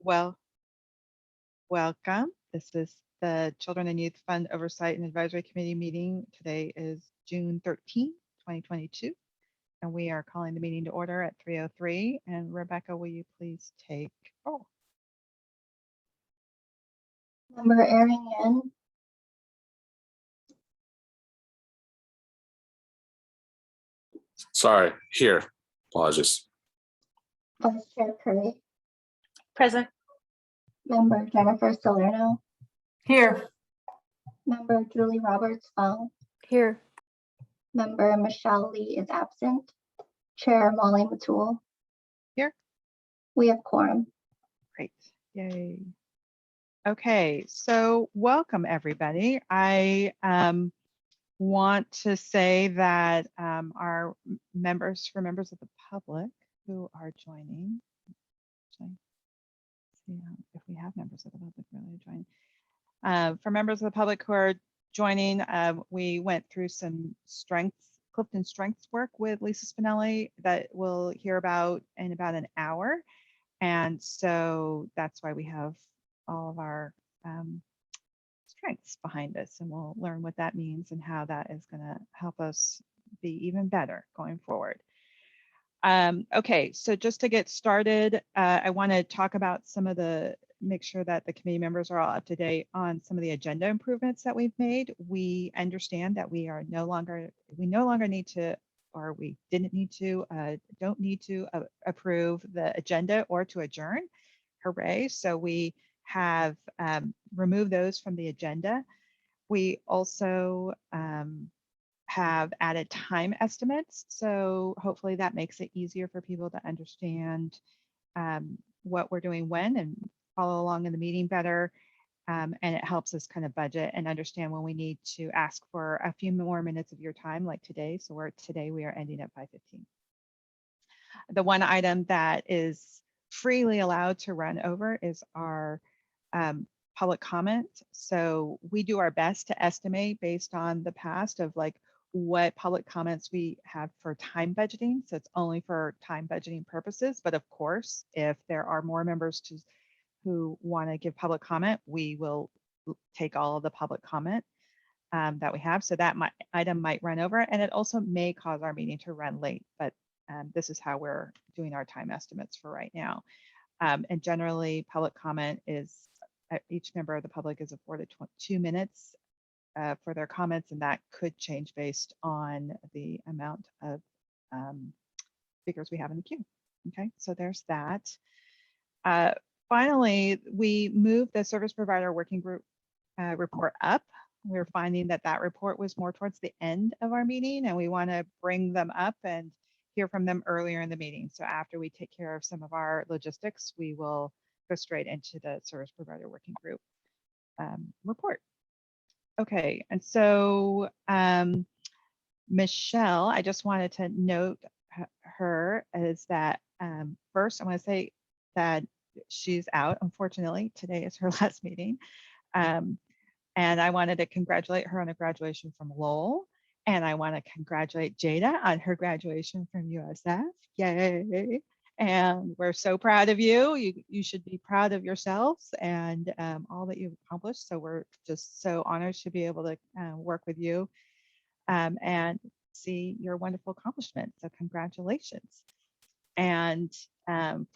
Well, welcome. This is the Children and Youth Fund Oversight and Advisory Committee meeting. Today is June 13, 2022, and we are calling the meeting to order at 3:03. And Rebecca, will you please take roll? Member Arian, Sorry, here. Apologies. Vice Chair Curry, Present. Member Jennifer Salerno, Here. Member Julie Roberts Fung, Here. Member Michelle Lee is absent, Chair Molly Matul. Here. We have quorum. Great. Yay. Okay, so welcome everybody. I want to say that our members of the public who are joining, see if we have members of the public really joining. For members of the public who are joining, we went through some Clifton strengths work with Lisa Spinelli that we'll hear about in about an hour. And so that's why we have all of our strengths behind us, and we'll learn what that means and how that is going to help us be even better going forward. Okay, so just to get started, I want to talk about make sure that the committee members are all up to date on some of the agenda improvements that we've made. We understand that we no longer need to, or we don't need to approve the agenda or to adjourn. Hooray. So we have removed those from the agenda. We also have added time estimates. So hopefully that makes it easier for people to understand what we're doing when and follow along in the meeting better. And it helps us kind of budget and understand when we need to ask for a few more minutes of your time, like today. So today we are ending at 5:15. The one item that is freely allowed to run over is our public comment. So we do our best to estimate based on the past of like what public comments we have for time budgeting. So it's only for time budgeting purposes. But of course, if there are more members who want to give public comment, we will take all of the public comment that we have. So that item might run over, and it also may cause our meeting to run late. But this is how we're doing our time estimates for right now. And generally, public comment is each member of the public is afforded 2 minutes for their comments, and that could change based on the amount of speakers we have in the queue. Okay, so there's that. Finally, we moved the service provider working group report up. We're finding that report was more towards the end of our meeting, and we want to bring them up and hear from them earlier in the meeting. So after we take care of some of our logistics, we will go straight into the service provider working group report. Okay, and so Michelle, I just wanted to note her is that first I want to say that she's out, unfortunately. Today is her last meeting. And I wanted to congratulate her on her graduation from Lowell. And I want to congratulate Jada on her graduation from USF. Yay. And we're so proud of you. You should be proud of yourselves and all that you've accomplished. So we're just so honored to be able to work with you and see your wonderful accomplishments. So congratulations. And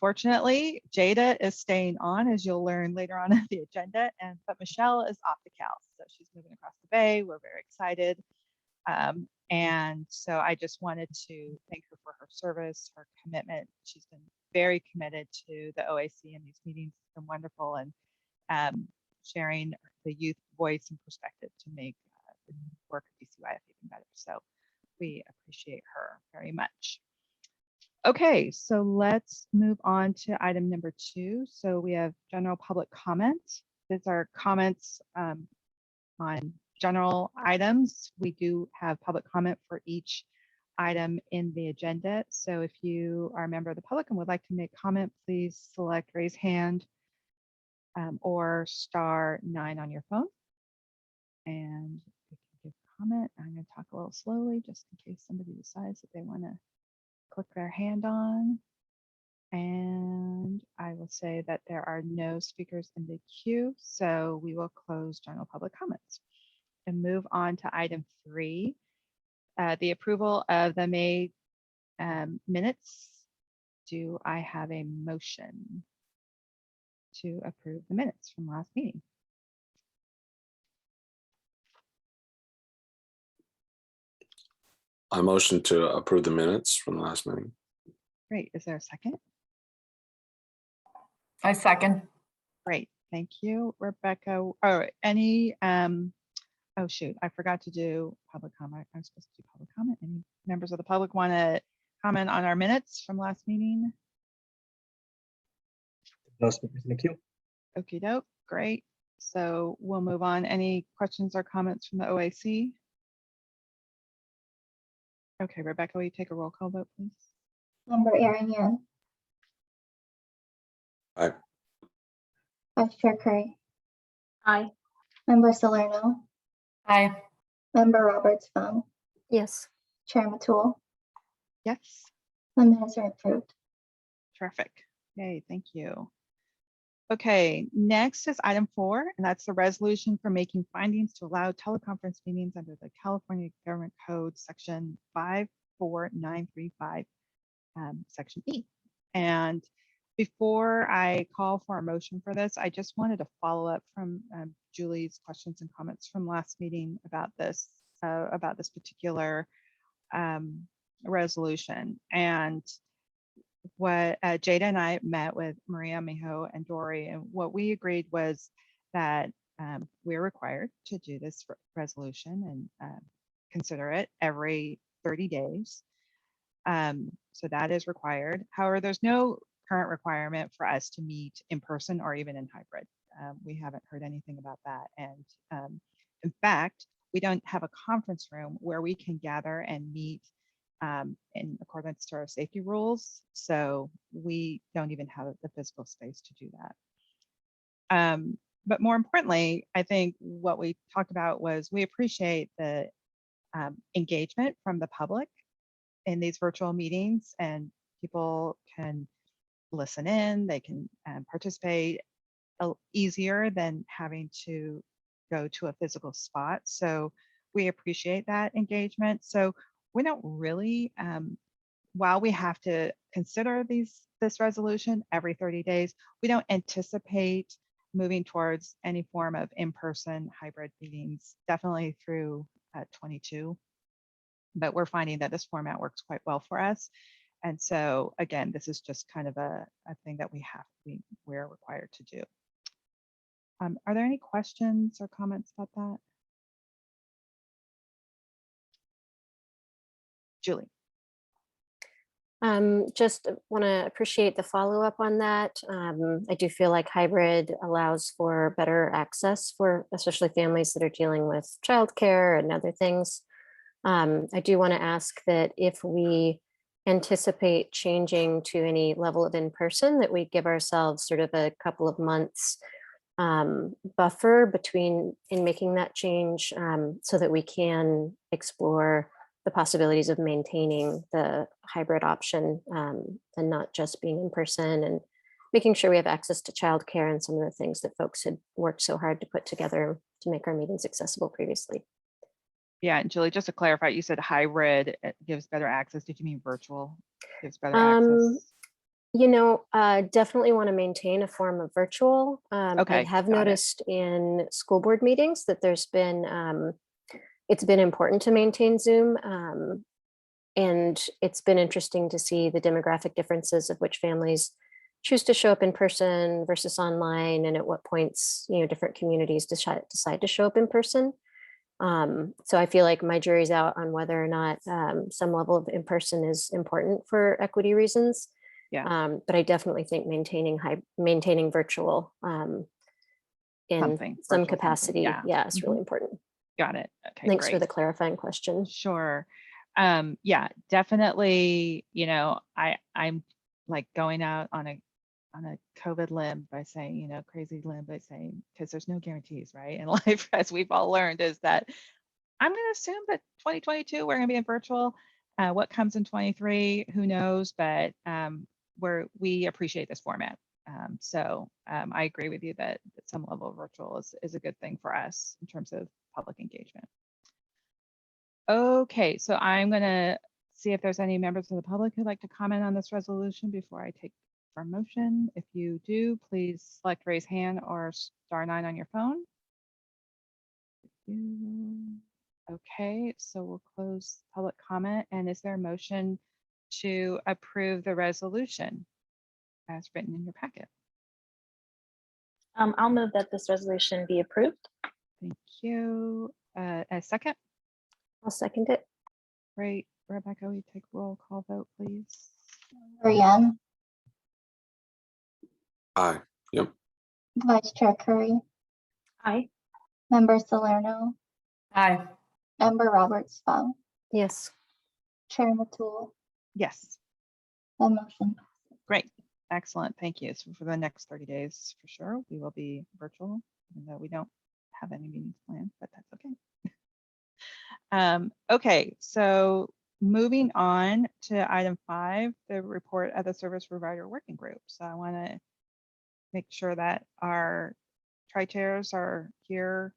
fortunately, Jada is staying on, as you'll learn later on in the agenda, but Michelle is off to Cal. So she's moving across the bay. We're very excited. And so I just wanted to thank her for her service, her commitment. She's been very committed to the OAC and these meetings. It's been wonderful, and sharing the youth voice and perspective to make the work of DCYF even better. So we appreciate her very much. Okay, so let's move on to item number 2. So we have general public comments. These are comments on general items. We do have public comment for each item in the agenda. So if you are a member of the public and would like to make comment, please select raise hand or *9 on your phone. And you can give comment. I'm going to talk a little slowly just in case somebody decides that they want to click their hand on. And I will say that there are no speakers in the queue, so we will close general public comments and move on to item 3, the approval of the May minutes. Do I have a motion to approve the minutes from last meeting? I motion to approve the minutes from the last meeting. Great. Is there a second? I second. Great. Thank you, Rebecca. Oh, any, oh shoot, I forgot to do public comment. I'm supposed to do public comment. Any members of the public want to comment on our minutes from last meeting? No speakers in the queue. Okie doke. Great. So we'll move on. Any questions or comments from the OAC? Okay, Rebecca, will you take a roll call vote, please? Member Arian. Aye. Vice Chair Curry. Aye. Member Salerno. Aye. Member Roberts Fung. Yes. Chair Matul. Yes. The minutes are approved. Terrific. Yay, thank you. Okay, next is item 4, and that's the resolution for making findings to allow teleconference meetings under the California Government Code section 54935, section E. And before I call for a motion for this, I just wanted to follow up from Julie's questions and comments from last meeting about this particular resolution. And what Jada and I met with Maria, Miho, and Dory, and what we agreed was that we're required to do this resolution and consider it every 30 days. So that is required. However, there's no current requirement for us to meet in person or even in hybrid. We haven't heard anything about that. And in fact, we don't have a conference room where we can gather and meet in accordance to our safety rules. So we don't even have the physical space to do that. But more importantly, I think what we talked about was we appreciate the engagement from the public in these virtual meetings, and people can listen in, they can participate easier than having to go to a physical spot. So we appreciate that engagement. So we don't really, while we have to consider this resolution every 30 days, we don't anticipate moving towards any form of in-person hybrid meetings, definitely through 22. But we're finding that this format works quite well for us. And so again, this is just kind of a thing that we're required to do. Are there any questions or comments about that? Julie. Just want to appreciate the follow-up on that. I do feel like hybrid allows for better access for especially families that are dealing with childcare and other things. I do want to ask that if we anticipate changing to any level of in-person, that we give ourselves sort of a couple of months buffer between in making that change, so that we can explore the possibilities of maintaining the hybrid option and not just being in person, and making sure we have access to childcare and some of the things that folks had worked so hard to put together to make our meetings accessible previously. Yeah, and Julie, just to clarify, you said hybrid gives better access. Did you mean virtual gives better access? You know, definitely want to maintain a form of virtual. Okay, I have got it. noticed in school board meetings that there's been, it's been important to maintain Zoom. And it's been interesting to see the demographic differences of which families choose to show up in person versus online, and at what points, you know, different communities decide to show up in person. So I feel like my jury's out on whether or not some level of in-person is important for equity reasons. Yeah. But I definitely think maintaining virtual in some capacity, yeah, is really important. Got it. Okay, Thanks great. for the clarifying question. Sure. Yeah, definitely. You know, I'm like going out on a COVID limb by saying, you know, crazy limb by saying, because there's no guarantees, right? In life, as we've all learned, is that I'm going to assume that 2022 we're going to be in virtual. What comes in 23, who knows? But we appreciate this format. I agree with you that some level of virtual is a good thing for us in terms of public engagement. Okay, so I'm gonna see if there's any members of the public who'd like to comment on this resolution before I take for motion. If you do, please select raise hand or *9 on your phone. Okay, so we'll close public comment. And is there a motion to approve the resolution as written in your packet? I'll move that this resolution be approved. Thank you. A second? I'll second it. Great. Rebecca, will you take roll call vote, please? Brienne, Aye. Yep. Vice Chair Curry, Aye. Member Salerno, Aye. Member Roberts Fung, Yes. Chair Matul, Yes. the motion. Great. Excellent. Thank you. So for the next 30 days, for sure, we will be virtual, even though we don't have any meetings planned, but that's okay. Okay, so moving on to item 5, the report of the service provider working group. So I want to make sure that our tri-chairs are here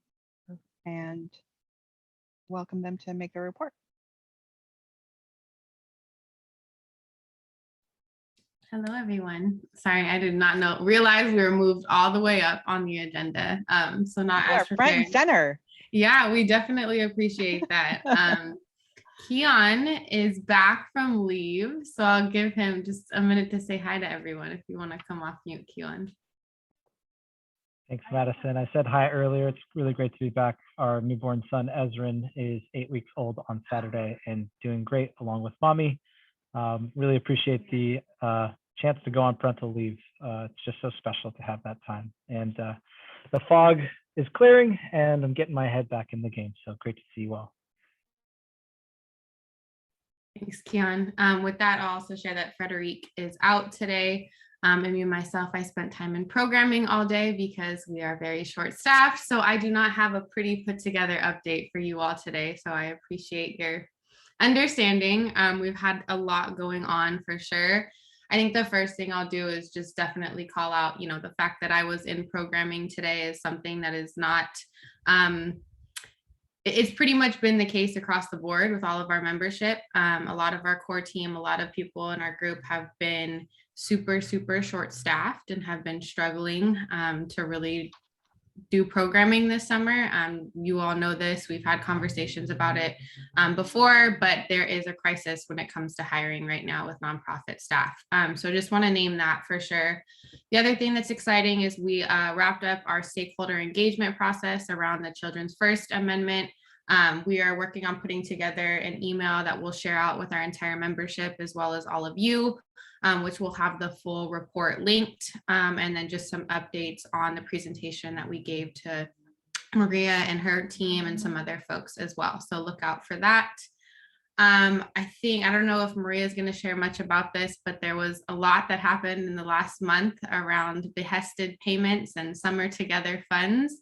and welcome them to make their report. Hello, everyone. Sorry, I did not realize we were moved all the way up on the agenda. So not You as are front and prepared. center. Yeah, we definitely appreciate that. Keon is back from leave, so I'll give him just a minute to say hi to everyone if you want to come off mute, Keon. Thanks, Madison. I said hi earlier. It's really great to be back. Our newborn son, Ezrin, is 8 weeks old on Saturday and doing great along with mommy. Really appreciate the chance to go on parental leave. It's just so special to have that time. And the fog is clearing and I'm getting my head back in the game. So great to see you all. Thanks, Keon. With that, I'll also share that Frederic is out today. And me myself, I spent time in programming all day because we are very short-staffed. So I do not have a pretty put together update for you all today. So I appreciate your understanding. We've had a lot going on for sure. I think the first thing I'll do is just definitely call out, the fact that I was in programming today is something that is not, it's pretty much been the case across the board with all of our membership. A lot of our core team, a lot of people in our group have been super short-staffed and have been struggling to really do programming this summer. You all know this, we've had conversations about it before, but there is a crisis when it comes to hiring right now with nonprofit staff. So just want to name that for sure. The other thing that's exciting is we wrapped up our stakeholder engagement process around the Children's First Amendment. We are working on putting together an email that we'll share out with our entire membership as well as all of you, which will have the full report linked, and then just some updates on the presentation that we gave to Maria and her team and some other folks as well. So look out for that. I don't know if Maria is going to share much about this, but there was a lot that happened in the last month around behested payments and summer together funds.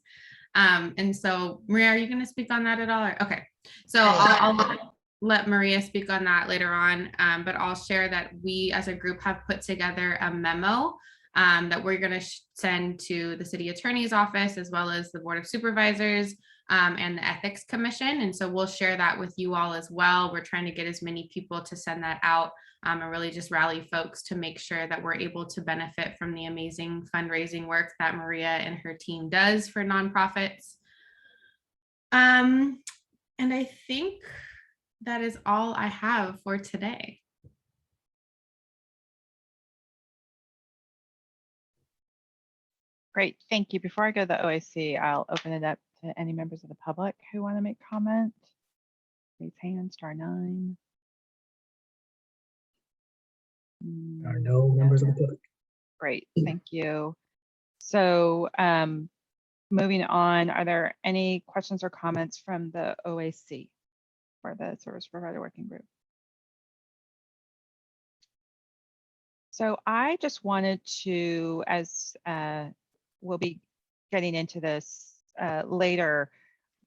And so Maria, are you going to speak on that at all? Okay, so I'll let Maria speak on that later on, but I'll share that we as a group have put together a memo that we're going to send to the city attorney's office as well as the board of supervisors and the ethics commission. And so we'll share that with you all as well. We're trying to get as many people to send that out and really just rally folks to make sure that we're able to benefit from the amazing fundraising work that Maria and her team does for nonprofits. And I think that is all I have for today. Great, thank you. Before I go to the OIC, I'll open it up to any members of the public who want to make comment. Raise hand, *9. There are no members of the public. Great, thank you. So moving on, are there any questions or comments from the OAC or the Service Provider Working Group? So I just wanted to, as we'll be getting into this later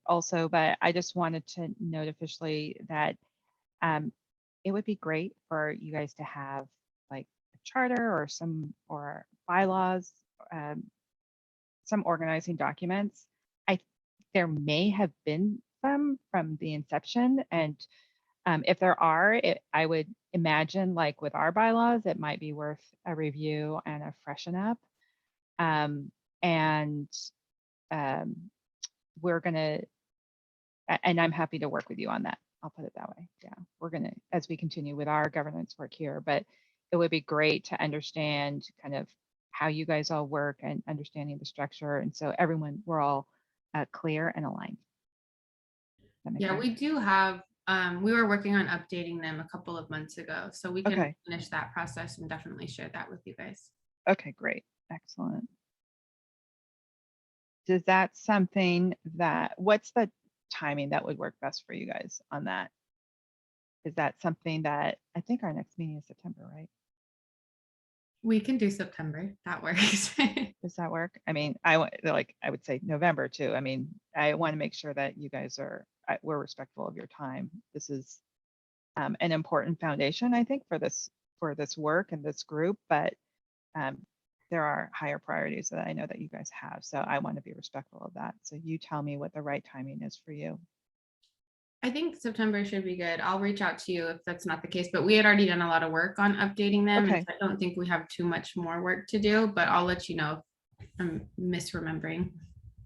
also, but I just wanted to note officially that it would be great for you guys to have like charter or or bylaws, some organizing documents. There may have been some from the inception, and if there are, I would imagine, like with our bylaws, it might be worth a review and a freshen up. And we're gonna, and I'm happy to work with you on that. I'll put it that way. Yeah, we're gonna, as we continue with our governance work here, but it would be great to understand kind of how you guys all work and understanding the structure. And so we're all clear and aligned. That make Yeah, sense? we do have, we were working on updating them a couple of months ago, so we can Okay. finish that process and definitely share that with you guys. Okay, great. Excellent. Does that something that, what's the timing that would work best for you guys on that? Is that something that, I think our next meeting is September, right? We can do September, that works. Does that work? I mean, I would say November too. I mean, I want to make sure that you guys we're respectful of your time. This is an important foundation, I think, for this work and this group, but there are higher priorities that I know that you guys have. So I want to be respectful of that. So you tell me what the right timing is for you. I think September should be good. I'll reach out to you if that's not the case, but we had already done a lot of work on updating them. Okay. And so I don't think we have too much more work to do, but I'll let you know if I'm misremembering.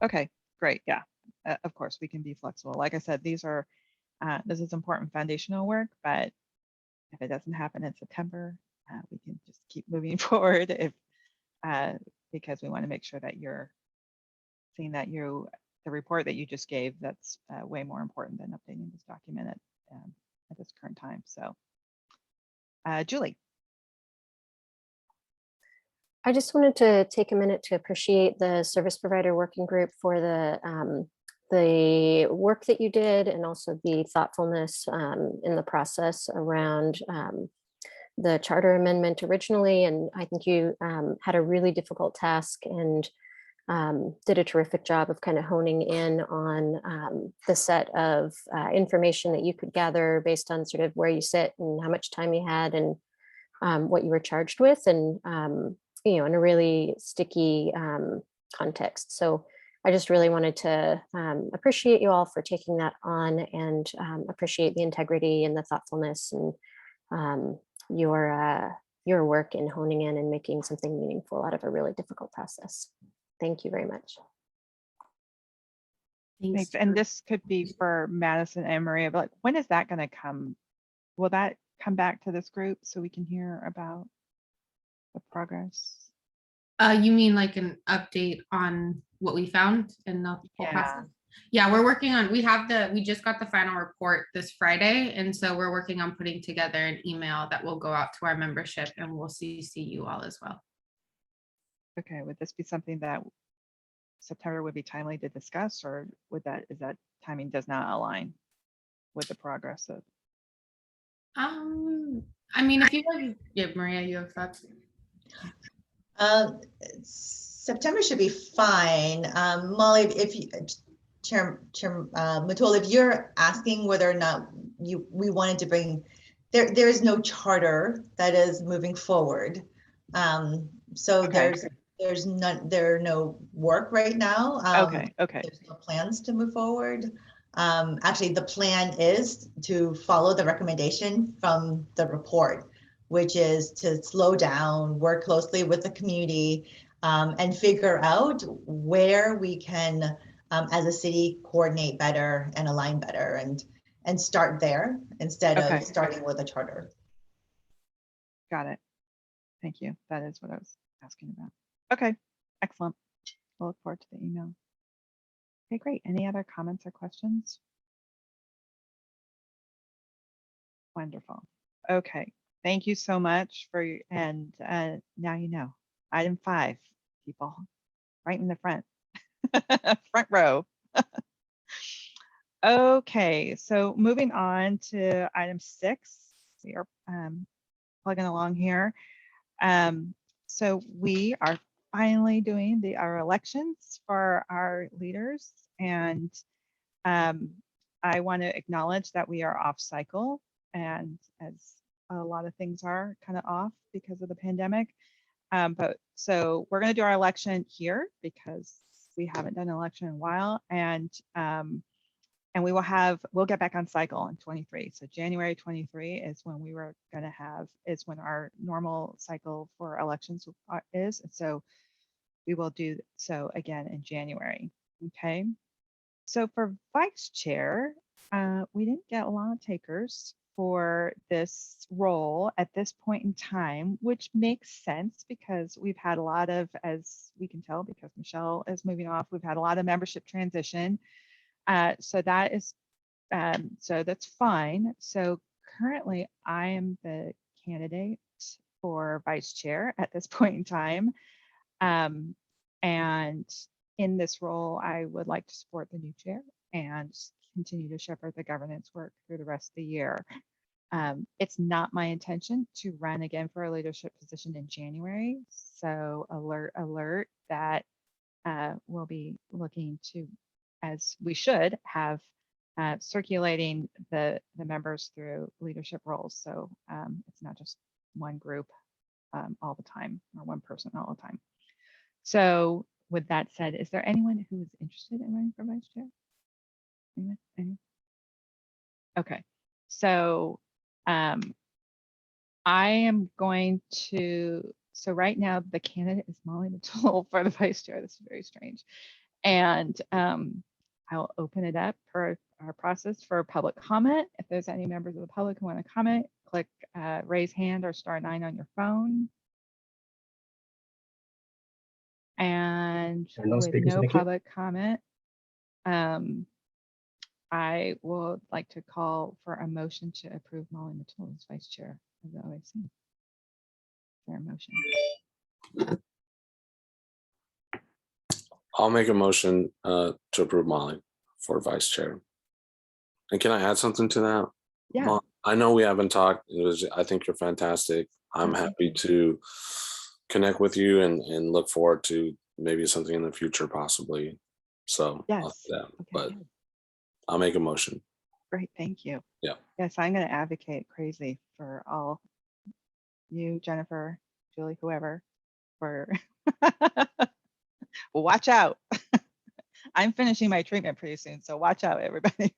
Okay, great. Yeah, of course, we can be flexible. Like I said, this is important foundational work, but if it doesn't happen in September, we can just keep moving forward because we want to make sure that you're seeing that the report that you just gave, that's way more important than updating this document at this current time. So, Julie. I just wanted to take a minute to appreciate the service provider working group for the work that you did, and also the thoughtfulness in the process around the charter amendment originally. And I think you had a really difficult task and did a terrific job of kind of honing in on the set of information that you could gather based on sort of where you sit and how much time you had and what you were charged with, and in a really sticky context. So I just really wanted to appreciate you all for taking that on, and appreciate the integrity and the thoughtfulness and your work in honing in and making something meaningful out of a really difficult process. Thank you very much. Thanks. And this could be for Madison and Maria, but when is that going to come? Will that come back to this group so we can hear about the progress? You mean like an update on what we found in the whole process? Yeah, we're working on, we just got the final report this Friday. And so we're working on putting together an email that will go out to our membership, and we'll CC you all as well. Okay, would this be something that September would be timely to discuss, or is that timing does not align with the progress of? I mean, if you guys, yeah, Maria, you have thoughts? September should be fine. Molly, if you, Chair Matul, if you're asking whether or not we wanted to bring, there is no charter that is moving forward. So Okay. there are no work right now. Okay. There's no plans to move forward. Actually, the plan is to follow the recommendation from the report, which is to slow down, work closely with the community, and figure out where we can, as a city, coordinate better and align better, and start there instead of starting with a charter. Got it. Thank you. That is what I was asking about. Okay, excellent. We'll look forward to the email. Okay, great. Any other comments or questions? Wonderful. Okay, thank you so much and now you know. Item 5, people, right in the front, front row. Okay, so moving on to item 6, we are plugging along here. So we are finally doing our elections for our leaders, and I want to acknowledge that we are off cycle, and as a lot of things are kind of off because of the pandemic. But so we're going to do our election here because we haven't done an election in a while, and we'll get back on cycle in 23. So January 23 is when is when our normal cycle for elections is. And so we will do so again in January. Okay. So for vice chair, we didn't get a lot of takers for this role at this point in time, which makes sense because we've had a lot of, as we can tell, because Michelle is moving off, we've had a lot of membership transition. So that's fine. So currently I am the candidate for vice chair at this point in time. And in this role, I would like to support the new chair and continue to shepherd the governance work through the rest of the year. It's not my intention to run again for a leadership position in January. So alert that we'll be looking to, as we should have, circulating the members through leadership roles. So it's not just one group all the time or one person all the time. So with that said, is there anyone who is interested in running for vice chair? Anyone? Okay, so I am going to, so right now the candidate is Molly Mattool for the vice chair. This is very strange. And I'll open it up for our process for public comment. If there's any members of the public who want to comment, click raise hand or *9 on your phone. And There are no with speakers in no the queue. public comment, I would like to call for a motion to approve Molly Mattool as vice chair of the OAC. Is there a motion? I'll make a motion to approve Molly for vice chair. And can I add something to that? Yeah. I know we haven't talked. I think you're fantastic. I'm Oh, thank happy to connect with you and look forward to maybe something in the future, possibly. So Yes. I'll do that. Okay, But good. I'll make a motion. Great, thank you. Yeah. Yes, I'm going to advocate crazy for all you, Jennifer, Julie, whoever, for well, watch out. I'm finishing my treatment pretty soon, so watch out, everybody.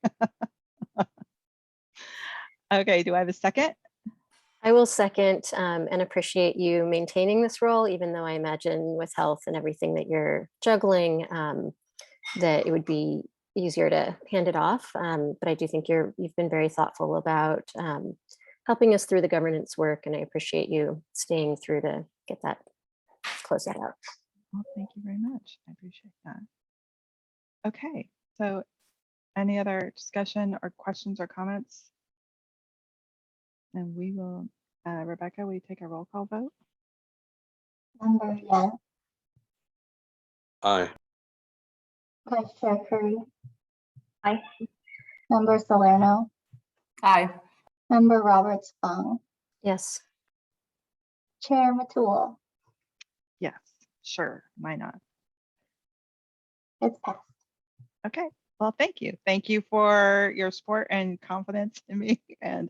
Okay, do I have a second? I will second and appreciate you maintaining this role, even though I imagine with health and everything that you're juggling, that it would be easier to hand it off. But I do think you've been very thoughtful about helping us through the governance work, and I appreciate you staying through to get that, close that out. Well, thank you very much. I appreciate that. Okay, so any other discussion or questions or comments? And we will, Rebecca, will you take a roll call vote? Member Yes, Aye. Vice Chair Curry. Aye. Member Salerno, Aye. Member Roberts Fung, Yes. Chair Mattool. Yes, sure, why not? It's passed. Okay, well, thank you. Thank you for your support and confidence in me, and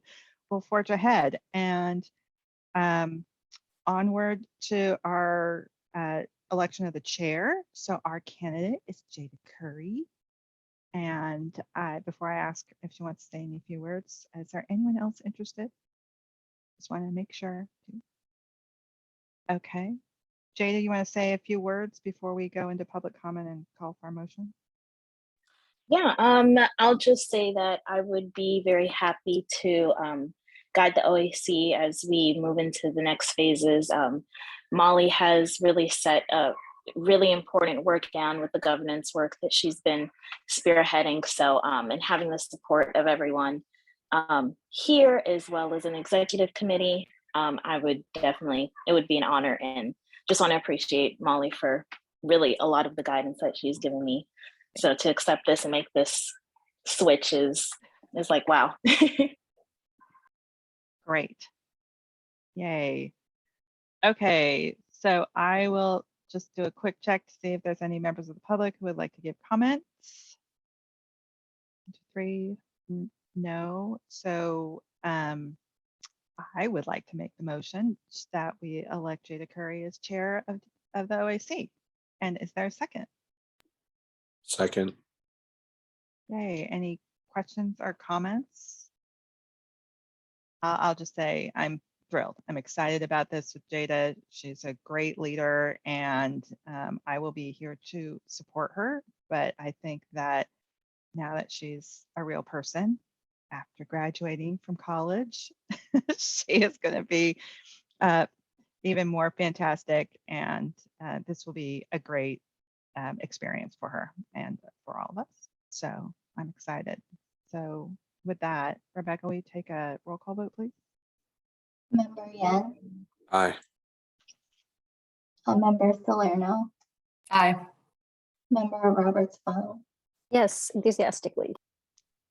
we'll forge ahead and onward to our election of the chair. So our candidate is Jada Curry. And before I ask if she wants to say any few words, is there anyone else interested? Just want to make sure. Okay. Jada, you want to say a few words before we go into public comment and call for a motion? Yeah, I'll just say that I would be very happy to guide the OAC as we move into the next phases. Molly has really set a really important work down with the governance work that she's been spearheading. So, and having the support of everyone here, as well as an executive committee, I would definitely, it would be an honor, and just want to appreciate Molly for really a lot of the guidance that she's given me. So to accept this and make this switch is like, wow. Great. Yay. Okay, so I will just do a quick check to see if there's any members of the public who would like to give comments. 1, 2, 3, no. So I would like to make the motion that we elect Jada Curry as chair of the OAC. And is there a second? Second. Yay, any questions or comments? I'll just say I'm thrilled. I'm excited about this with Jada. She's a great leader, and I will be here to support her. But I think that now that she's a real person after graduating from college, she is going to be even more fantastic, and this will be a great experience for her and for all of us. So I'm excited. So with that, Rebecca, will you take a roll call vote, please? Member Yen, Aye. Member Salerno, Aye. Member Roberts-Fong, Yes, enthusiastically.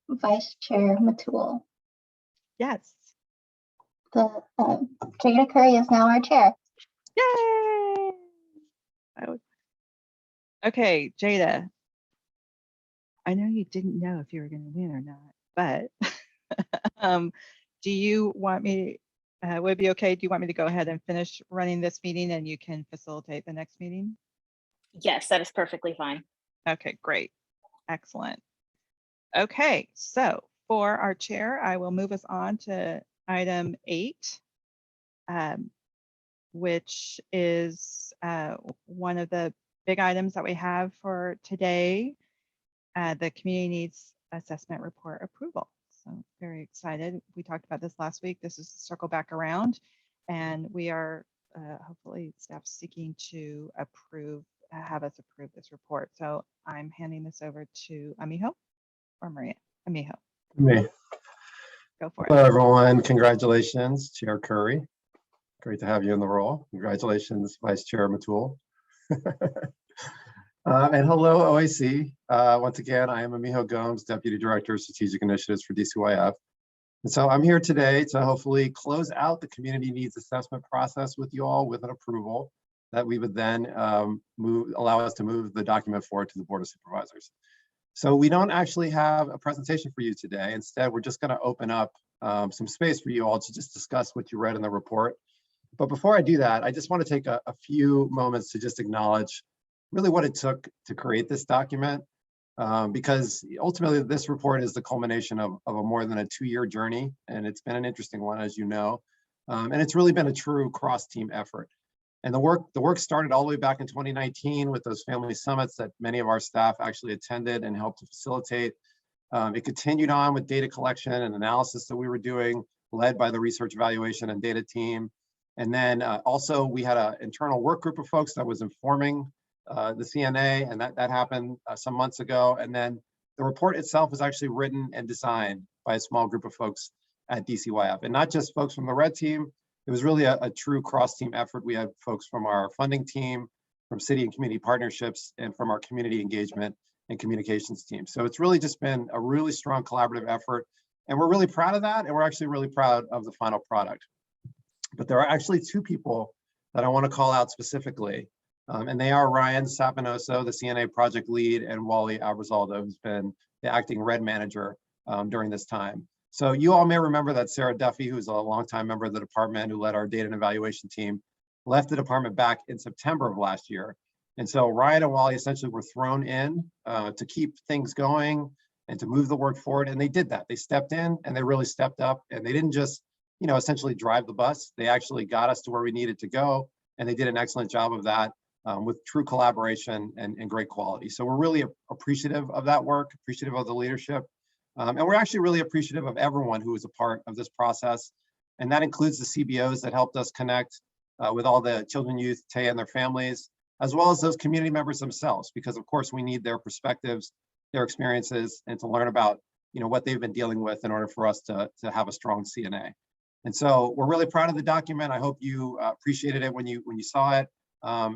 Vice Chair Matul. Yes. Jada Curry is now our chair. Yay! Okay, Jada. I know you didn't know if you were going to win or not, but do you want me, would it be okay? Do you want me to go ahead and finish running this meeting and you can facilitate the next meeting? Yes, that is perfectly fine. Okay, great. Excellent. Okay, so for our chair, I will move us on to item 8, which is one of the big items that we have for today, the community needs assessment report approval. So very excited. We talked about this last week. This is a circle back around, and we are hopefully staff seeking to have us approve this report. So I'm handing this over to Amiho or Maria. Amiho, Me. go for Hello, it. everyone. Congratulations, Chair Curry. Great to have you in the role. Congratulations, Vice Chair Matul. And hello, OAC. Once again, I am Amiho Gomes, Deputy Director of Strategic Initiatives for DCYF. And so I'm here today to hopefully close out the community needs assessment process with you all with an approval that we would then allow us to move the document forward to the Board of Supervisors. So we don't actually have a presentation for you today. Instead, we're just going to open up some space for you all to just discuss what you read in the report. But before I do that, I just want to take a few moments to just acknowledge really what it took to create this document, because ultimately this report is the culmination of a more than a 2-year journey, and it's been an interesting one, as you know, and it's really been a true cross-team effort. And the work started all the way back in 2019 with those family summits that many of our staff actually attended and helped to facilitate. It continued on with data collection and analysis that we were doing, led by the research evaluation and data team. And then also we had an internal work group of folks that was informing the CNA, and that happened some months ago. And then the report itself was actually written and designed by a small group of folks at DCYF, and not just folks from the red team. It was really a true cross-team effort. We had folks from our funding team, from city and community partnerships, and from our community engagement and communications team. So it's really just been a really strong collaborative effort, and we're really proud of that, and we're actually really proud of the final product. But there are actually 2 people that I want to call out specifically, and they are Ryan Sapinoso, the CNA project lead, and Wally Abrazaldo, who's been the acting red manager during this time. So you all may remember that Sarah Duffy, who's a longtime member of the department who led our data and evaluation team, left the department back in September of last year. And so Ryan and Wally essentially were thrown in to keep things going and to move the work forward. And they did that. They stepped in and they really stepped up, and they didn't just, essentially drive the bus. They actually got us to where we needed to go. And they did an excellent job of that with true collaboration and great quality. So we're really appreciative of that work, appreciative of the leadership. And we're actually really appreciative of everyone who was a part of this process. And that includes the CBOs that helped us connect with all the children, youth, TAE, and their families, as well as those community members themselves, because of course we need their perspectives, their experiences, and to learn about what they've been dealing with in order for us to have a strong CNA. And so we're really proud of the document. I hope you appreciated it when you saw it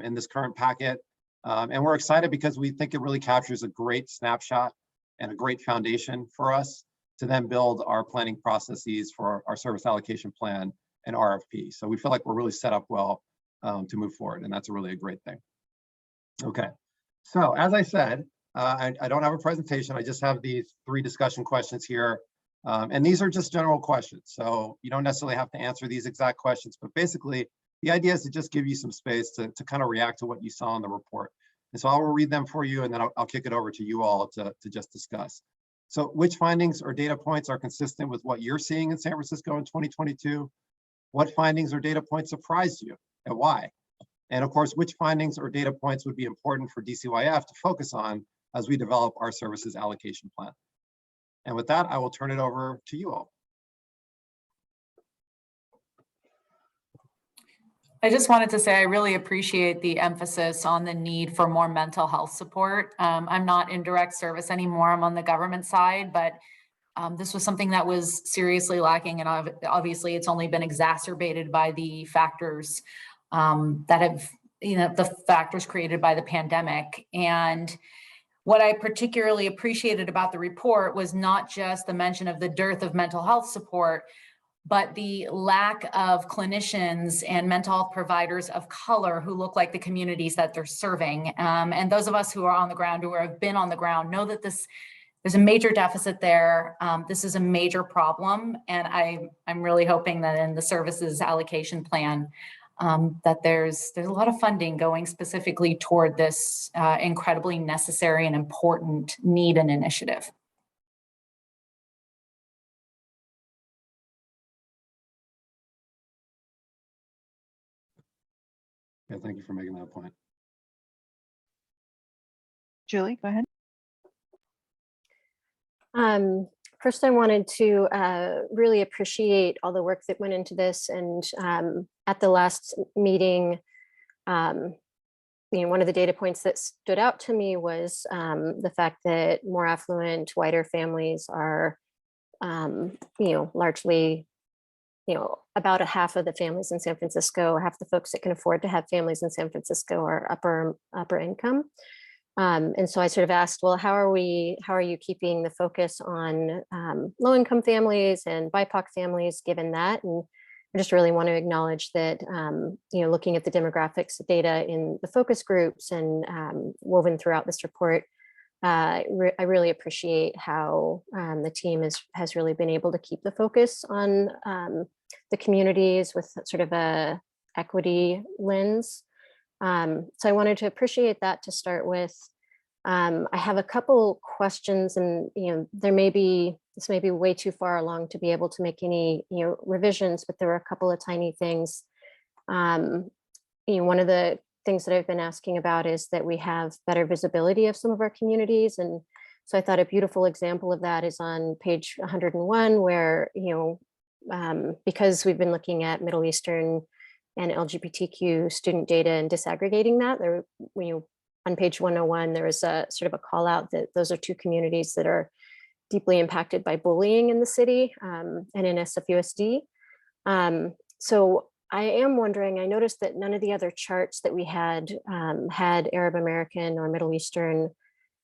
in this current packet. And we're excited because we think it really captures a great snapshot and a great foundation for us to then build our planning processes for our service allocation plan and RFP. So we feel like we're really set up well to move forward, and that's really a great thing. Okay, so as I said, I don't have a presentation. I just have these 3 discussion questions here And these are just general questions. So you don't necessarily have to answer these exact questions, but basically the idea is to just give you some space to kind of react to what you saw in the report. And so I will read them for you, and then I'll kick it over to you all to just discuss. So which findings or data points are consistent with what you're seeing in San Francisco in 2022? What findings or data points surprised you and why? And of course, which findings or data points would be important for DCYF to focus on as we develop our services allocation plan? And with that, I will turn it over to you all. I just wanted to say I really appreciate the emphasis on the need for more mental health support. I'm not in direct service anymore. I'm on the government side, but this was something that was seriously lacking. And obviously it's only been exacerbated by the factors that have, the factors created by the pandemic. And what I particularly appreciated about the report was not just the mention of the dearth of mental health support, but the lack of clinicians and mental health providers of color who look like the communities that they're serving. And those of us who are on the ground, who have been on the ground, know that there's a major deficit there. This is a major problem. And I'm really hoping that in the services allocation plan, that there's a lot of funding going specifically toward this incredibly necessary and important need and initiative. Yeah, thank you for making that point. Julie, go ahead. First, I wanted to really appreciate all the work that went into this. And at the last meeting, one of the data points that stood out to me was the fact that more affluent, whiter families are, largely, about a half of the families in San Francisco, half the folks that can afford to have families in San Francisco are upper income. And so I sort of asked, well, how are you keeping the focus on low-income families and BIPOC families given that? And I just really want to acknowledge that, looking at the demographics data in the focus groups and woven throughout this report, I really appreciate how the team has really been able to keep the focus on the communities with sort of a equity lens. So I wanted to appreciate that to start with. I have a couple questions, and this may be way too far along to be able to make any revisions, but there were a couple of tiny things. One of the things that I've been asking about is that we have better visibility of some of our communities, and so I thought a beautiful example of that is on page 101, where because we've been looking at Middle Eastern and LGBTQ student data and disaggregating that, there, on page 101, there is a sort of a call out that those are two communities that are deeply impacted by bullying in the city and in SFUSD. So I am wondering, I noticed that none of the other charts that we had had Arab American or Middle Eastern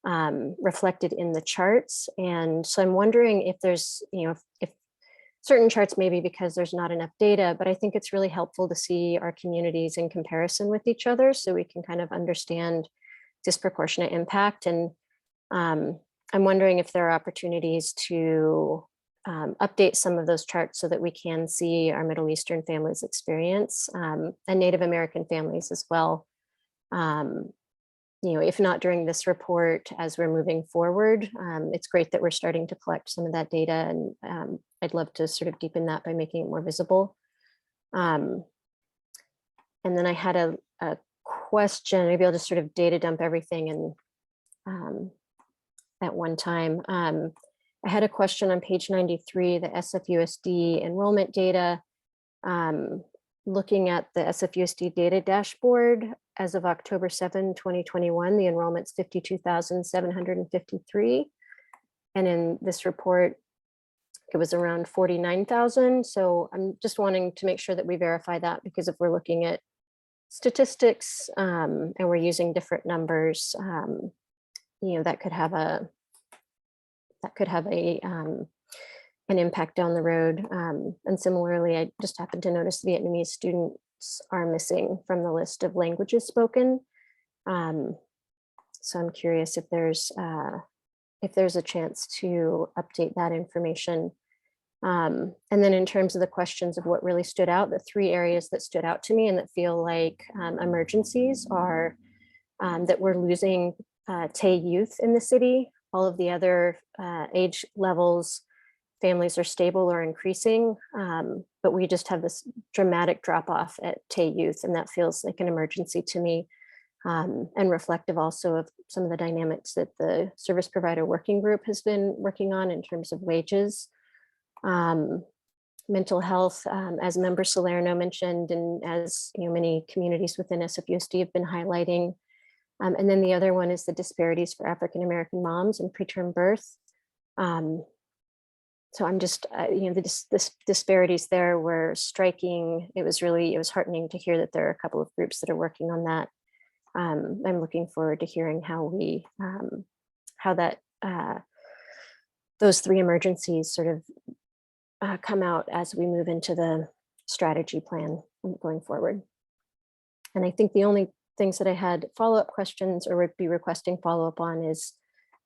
reflected in the charts. And so I'm wondering if there's, if certain charts, maybe because there's not enough data, but I think it's really helpful to see our communities in comparison with each other so we can kind of understand disproportionate impact. And I'm wondering if there are opportunities to update some of those charts so that we can see our Middle Eastern families' experience and Native American families as well. If not during this report, as we're moving forward, it's great that we're starting to collect some of that data, and I'd love to sort of deepen that by making it more visible. And then I had a question, maybe I'll just sort of data dump everything and at one time. I had a question on page 93, the SFUSD enrollment data. Looking at the SFUSD data dashboard, as of October 7, 2021, the enrollment's 52,753. And in this report, it was around 49,000. So I'm just wanting to make sure that we verify that, because if we're looking at statistics and we're using different numbers, that could have an impact down the road. And similarly, I just happened to notice Vietnamese students are missing from the list of languages spoken. So I'm curious if there's a chance to update that information. And then in terms of the questions of what really stood out, the 3 areas that stood out to me and that feel like emergencies are that we're losing TAY youth in the city. All of the other age levels, families are stable or increasing, but we just have this dramatic drop off at TAY youth, and that feels like an emergency to me, and reflective also of some of the dynamics that the service provider working group has been working on in terms of wages. Mental health, as Member Salerno mentioned, and as many communities within SFUSD have been highlighting. And then the other one is the disparities for African-American moms and preterm birth. So I'm just, the disparities there were striking. It was heartening to hear that there are a couple of groups that are working on that. I'm looking forward to hearing how those 3 emergencies sort of come out as we move into the strategy plan going forward. And I think the only things that I had follow-up questions or would be requesting follow-up on is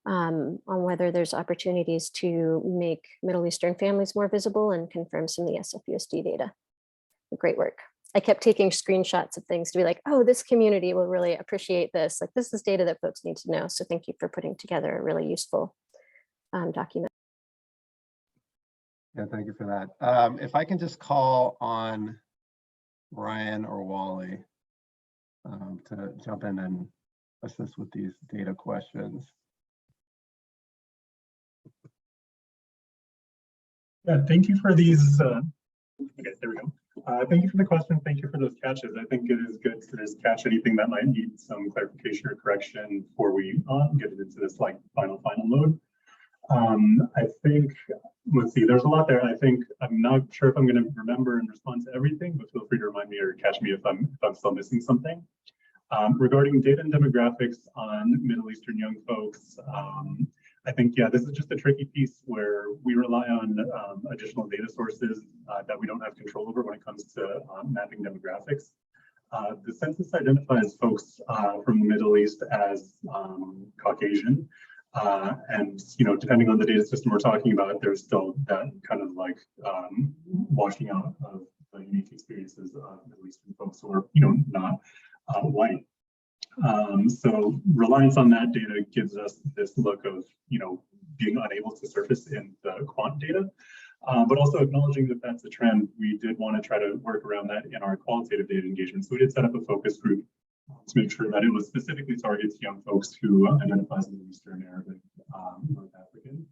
on whether there's opportunities to make Middle Eastern families more visible and confirm some of the SFUSD data. Great work. I kept taking screenshots of things to be like, oh, this community will really appreciate this. Like, this is data that folks need to know. So thank you for putting together a really useful document. Yeah, thank you for that. If I can just call on Ryan or Wally to jump in and assist with these data questions. Yeah, thank you for these. Okay, there we go. Thank you for the question. Thank you for those catches. I think it is good to just catch anything that might need some clarification or correction before we get it into this like final mode. I think, let's see, there's a lot there. I think I'm not sure if I'm going to remember and respond to everything, but feel free to remind me or catch me if I'm still missing something. Regarding data and demographics on Middle Eastern young folks, I think, yeah, this is just a tricky piece where we rely on additional data sources that we don't have control over when it comes to mapping demographics. The census identifies folks from the Middle East as Caucasian. And, depending on the data system we're talking about, there's still that kind of like washing out of the unique experiences of Middle Eastern folks who are, not white. So reliance on that data gives us this look of, being unable to surface in the quant data, but also acknowledging that that's a trend. We did want to try to work around that in our qualitative data engagement. So we did set up a focus group to make sure that it was specifically targets young folks who identify as Middle Eastern, Arabic, North African.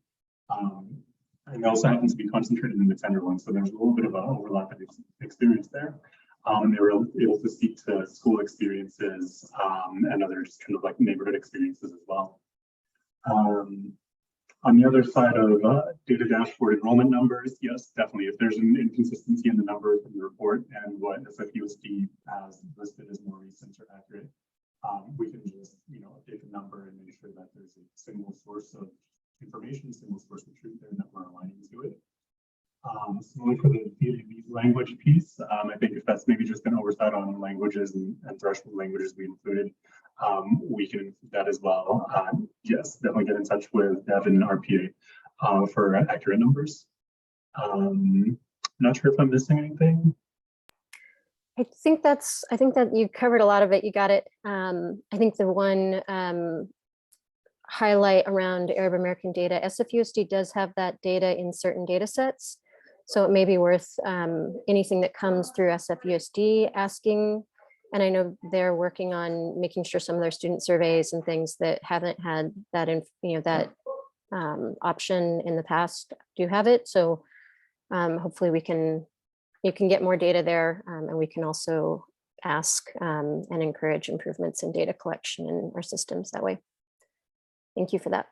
And they also happen to be concentrated in the tender one. So there's a little bit of an overlap of experience there. And they were able to speak to school experiences and other just kind of like neighborhood experiences as well. On the other side of data dashboard enrollment numbers, yes, definitely. If there's an inconsistency in the number from the report and what SFUSD has listed as more recent or accurate, we can just update the number and make sure that there's a single source of information, single source of truth there, and that we're aligning to it. Similarly for the Vietnamese language piece, I think if that's maybe just an oversight on languages and threshold languages we included, we can include that as well. Yes, definitely get in touch with Devin and RPA for accurate numbers. Not sure if I'm missing anything. I think that you covered a lot of it. You got it. I think the one highlight around Arab American data, SFUSD does have that data in certain data sets. So it may be worth anything that comes through SFUSD asking. And I know they're working on making sure some of their student surveys and things that haven't had that, that option in the past do have it. So hopefully you can get more data there, and we can also ask and encourage improvements in data collection in our systems that way. Thank you for that.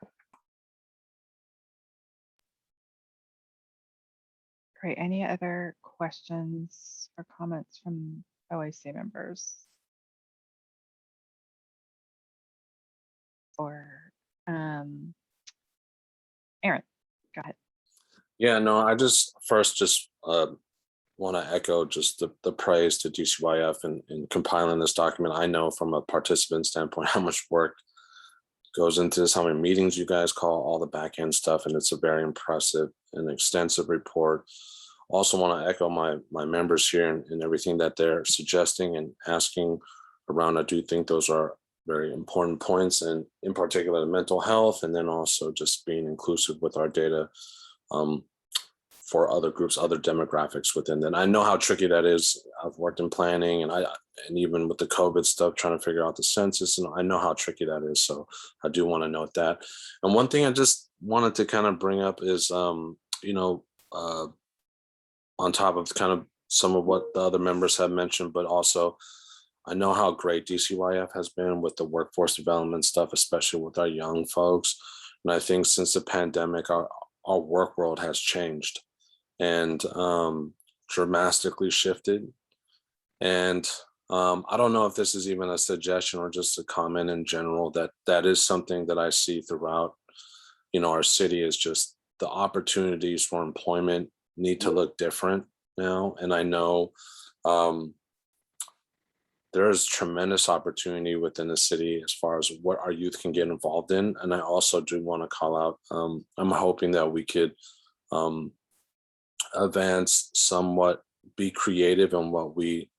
Great. Any other questions or comments from OIC members? Or Aaron, go ahead. Yeah, no, I just want to echo just the praise to DCYF in compiling this document. I know from a participant standpoint how much work goes into this, how many meetings you guys call, all the back end stuff, and it's a very impressive and extensive report. Also want to echo my members here and everything that they're suggesting and asking around. I do think those are very important points, and in particular, mental health, and then also just being inclusive with our data for other groups, other demographics within that. I know how tricky that is. I've worked in planning, and even with the COVID stuff, trying to figure out the census, and I know how tricky that is. So I do want to note that. And one thing I just wanted to kind of bring up is, on top of kind of some of what the other members have mentioned, but also I know how great DCYF has been with the workforce development stuff, especially with our young folks. And I think since the pandemic, our work world has changed and dramatically shifted. And I don't know if this is even a suggestion or just a comment in general, that is something that I see throughout, our city, is just the opportunities for employment need to look different now. And I know there is tremendous opportunity within the city as far as what our youth can get involved in. And I also do want to call out, I'm hoping that we could advance somewhat, be creative in what we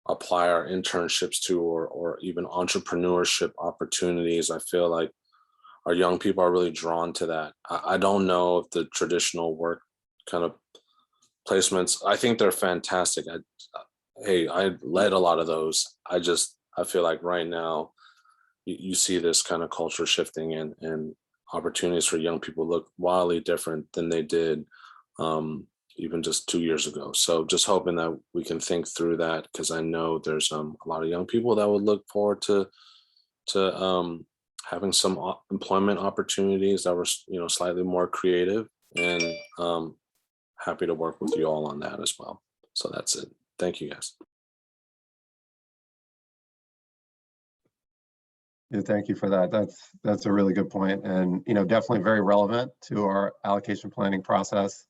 apply our internships to, or even entrepreneurship opportunities. I feel like our young people are really drawn to that. I don't know if the traditional work kind of placements, I think they're fantastic. I led a lot of those. I feel like right now you see this kind of culture shifting, and opportunities for young people look wildly different than they did even just 2 years ago. So just hoping that we can think through that, because I know there's a lot of young people that would look forward to having some employment opportunities that were slightly more creative, and happy to work with you all on that as well. So that's it. Thank you, guys. Yeah, thank you for that. That's a really good point, and definitely very relevant to our allocation planning process.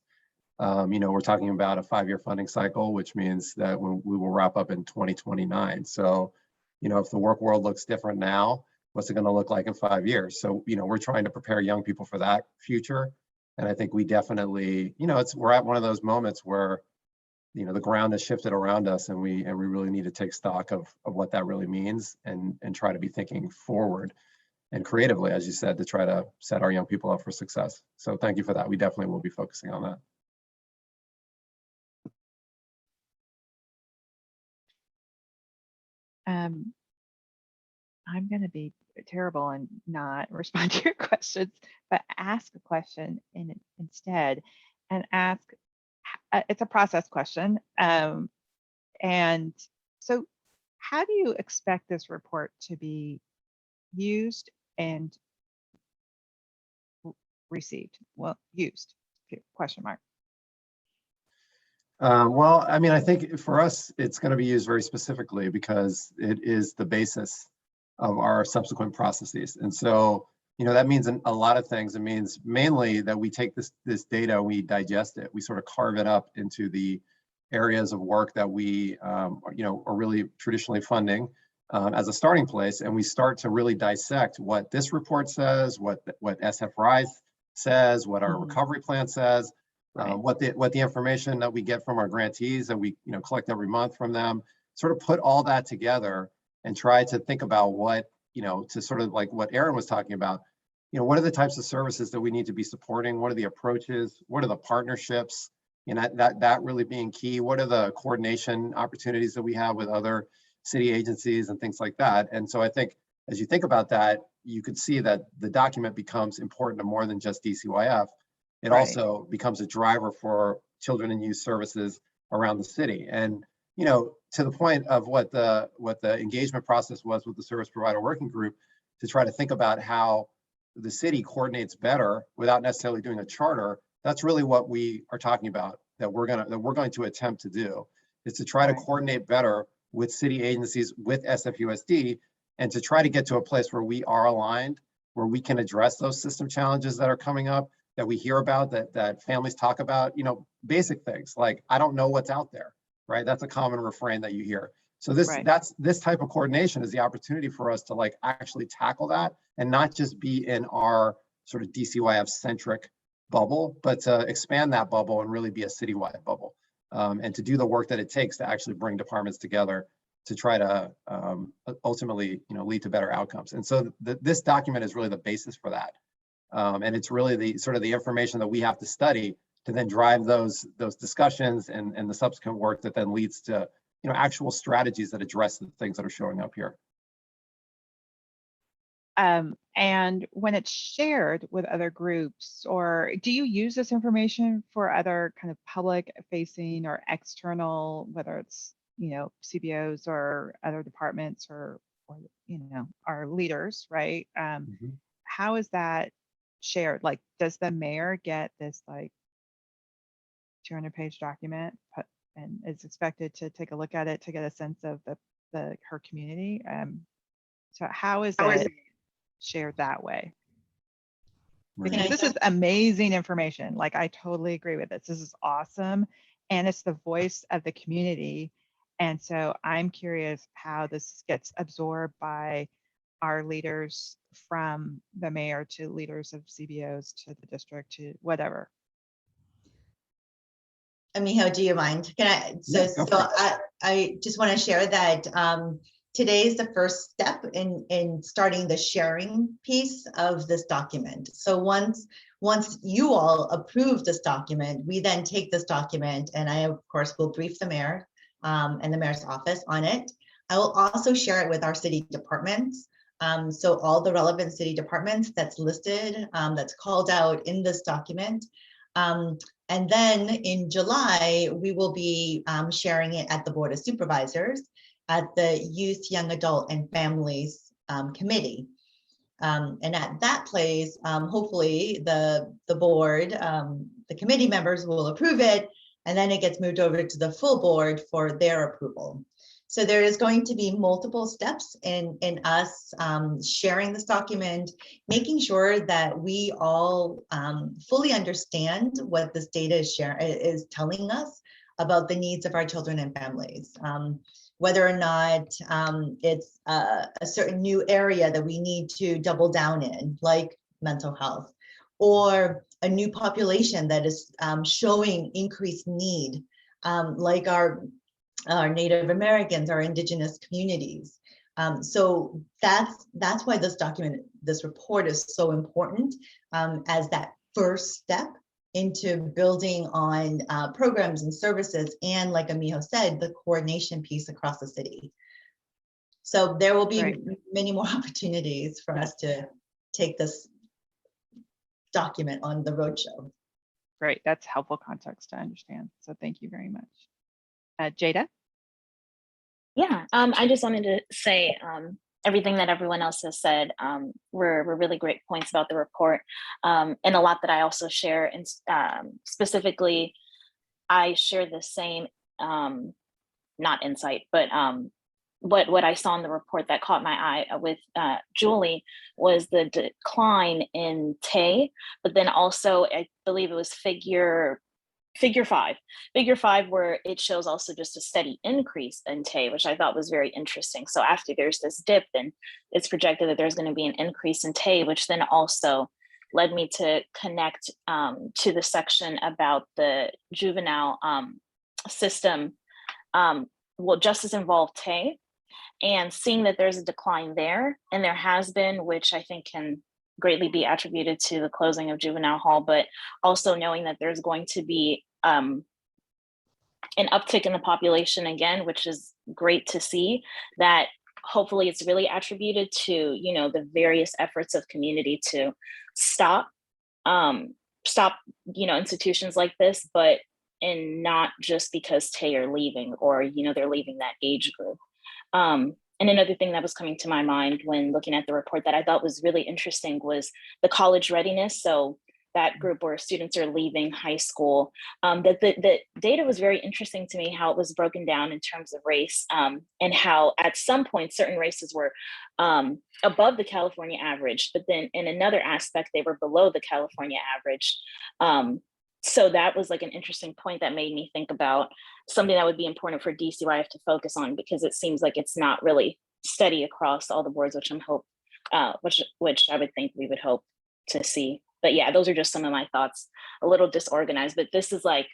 We're talking about a 5-year funding cycle, which means that we will wrap up in 2029. So, if the work world looks different now, what's it going to look like in 5 years? So, we're trying to prepare young people for that future, and I think we definitely, we're at one of those moments where the ground has shifted around us, and we really need to take stock of what that really means, and try to be thinking forward and creatively, as you said, to try to set our young people up for success. So thank you for that. We definitely will be focusing on that. I'm going to be terrible and not respond to your questions, but ask a question instead, and ask, it's a process question. And so how do you expect this report to be used and received? Well, used, question mark. Well, I mean, I think for us, it's going to be used very specifically because it is the basis of our subsequent processes. And so, that means a lot of things. It means mainly that we take this data, we digest it, we sort of carve it up into the areas of work that we, are really traditionally funding as a starting place. And we start to really dissect what this report says, what SF RISE says, what our recovery plan says, what the information that we get from our grantees that we collect every month from them, sort of put all that together and try to think about what, to sort of like what Aaron was talking about, what are the types of services that we need to be supporting? What are the approaches? What are the partnerships? That really being key. What are the coordination opportunities that we have with other city agencies and things like that? And so I think as you think about that, you could see that the document becomes important to more than just DCYF. It also becomes a driver for children and youth services around the city. And to the point of what the engagement process was with the service provider working group, to try to think about how the city coordinates better without necessarily doing a charter. That's really what we are talking about, that we're going to attempt to do, is to try to coordinate better with city agencies, with SFUSD, and to try to get to a place where we are aligned, where we can address those system challenges that are coming up, that we hear about, that families talk about, basic things like, I don't know what's out there, right? That's a common refrain that you hear. So this Right. this type of coordination is the opportunity for us to like actually tackle that and not just be in our sort of DCYF centric bubble, but to expand that bubble and really be a citywide bubble, and to do the work that it takes to actually bring departments together to try to ultimately, lead to better outcomes. And so this document is really the basis for that. And it's really the sort of the information that we have to study to then drive those discussions and the subsequent work that then leads to actual strategies that address the things that are showing up here. And when it's shared with other groups, or do you use this information for other kind of public facing or external, whether it's, CBOs or other departments or our leaders, right? How is that shared? Like, does the mayor get this like 200-page document and is expected to take a look at it to get a sense of her community? So how is it shared that way? Because this is amazing information. Like, I totally agree with this. This is awesome. And it's the voice of the community. And so I'm curious how this gets absorbed by our leaders, from the mayor to leaders of CBOs to the district to whatever. Amiho, do you mind? Can I? Yeah, I just want to share that today is the first step in starting the sharing piece of this document. So once you all approve this document, we then take this document, and I of course will brief the mayor and the mayor's office on it. I will also share it with our city departments. So all the relevant city departments that's listed, that's called out in this document. And then in July, we will be sharing it at the Board of Supervisors, at the Youth, Young Adult, and Families Committee. And at that place, hopefully the board, the committee members will approve it, and then it gets moved over to the full board for their approval. So there is going to be multiple steps in us sharing this document, making sure that we all fully understand what this data is telling us about the needs of our children and families. Whether or not it's a certain new area that we need to double down in, like mental health, or a new population that is showing increased need, like our Native Americans, our indigenous communities. So that's why this document, this report is so important as that first step into building on programs and services, and like Amiho said, the coordination piece across the city. So there will be many more opportunities for us to take this document on the roadshow. Great, that's helpful context to understand. So thank you very much. Jada? Yeah, I just wanted to say everything that everyone else has said were really great points about the report, and a lot that I also share. And specifically, I share the same, not insight, but what I saw in the report that caught my eye with Julie was the decline in TAY, but then also I believe it was figure 5, where it shows also just a steady increase in TAY, which I thought was very interesting. So after there's this dip, then it's projected that there's going to be an increase in TAY, which then also led me to connect to the section about the juvenile system, justice involved TAY, and seeing that there's a decline there, and there has been, which I think can greatly be attributed to the closing of juvenile hall, but also knowing that there's going to be an uptick in the population again, which is great to see. That hopefully it's really attributed to the various efforts of community to stop institutions like this, but and not just because TAY are leaving or they're leaving that age group. And another thing that was coming to my mind when looking at the report that I thought was really interesting was the college readiness. So that group where students are leaving high school, that the data was very interesting to me, how it was broken down in terms of race, and how at some point certain races were above the California average, but then in another aspect, they were below the California average. So that was like an interesting point that made me think about something that would be important for DCYF to focus on, because it seems like it's not really steady across all the boards, which which I would think we would hope to see. But yeah, those are just some of my thoughts, a little disorganized, but this is like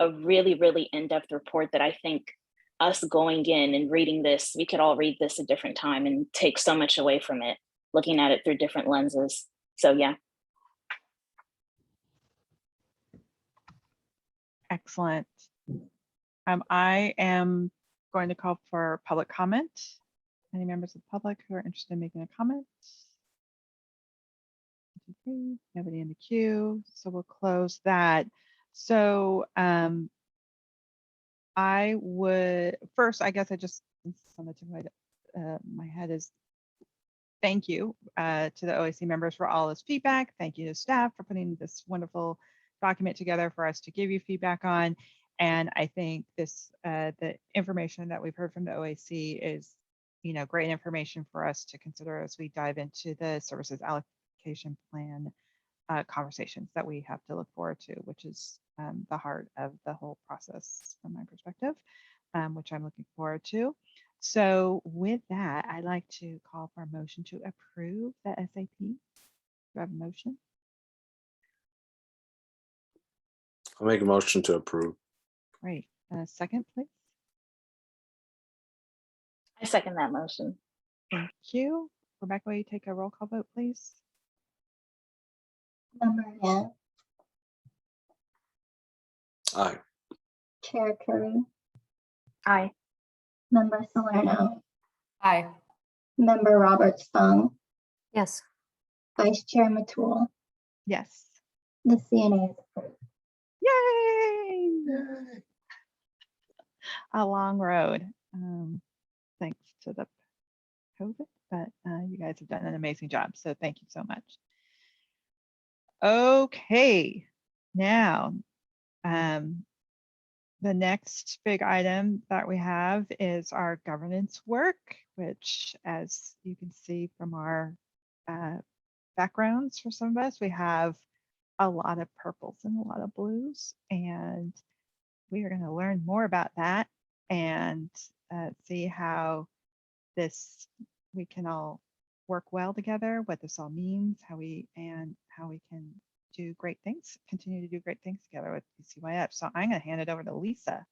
a really, really in-depth report that I think us going in and reading this, we could all read this a different time and take so much away from it, looking at it through different lenses. So yeah. Excellent. I am going to call for public comment. Any members of the public who are interested in making a comment? Nobody in the queue, so we'll close that. So I would first, I guess I just on the tip of my head is thank you to the OAC members for all this feedback. Thank you to staff for putting this wonderful document together for us to give you feedback on. And I think this the information that we've heard from the OAC is, great information for us to consider as we dive into the services allocation plan conversations that we have to look forward to, which is the heart of the whole process from my perspective, which I'm looking forward to. So with that, I'd like to call for a motion to approve the SAP. Do I have a motion? I'll make a motion to approve. Great. Second, please. I second that motion. Thank you. Rebecca, will you take a roll call vote, please? Member Yan, Aye. Chair Curry, Aye. Member Salerno, Aye. Member Roberts Fung, Yes. Vice Chair Matul. Yes. The CNA is approved. Yay! A long road. Thanks to the COVID, but you guys have done an amazing job. So thank you so much. Okay, now the next big item that we have is our governance work, which, as you can see from our backgrounds for some of us, we have a lot of purples and a lot of blues, and we are going to learn more about that and see how we can all work well together, what this all means, how we can do great things, continue to do great things together with DCYF. So I'm going to hand it over to Lisa.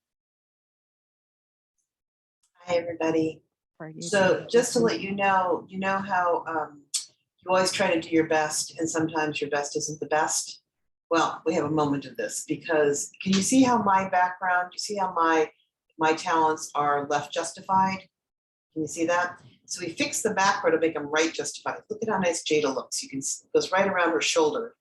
Hi, everybody. So just to let you know how you always try to do your best and sometimes your best isn't the best. Well, we have a moment of this because can you see how my background, you see how my talents are left justified? Can you see that? So we fix the macro to make them right justified. Look at how nice Jada looks. You can see it goes right around her shoulder.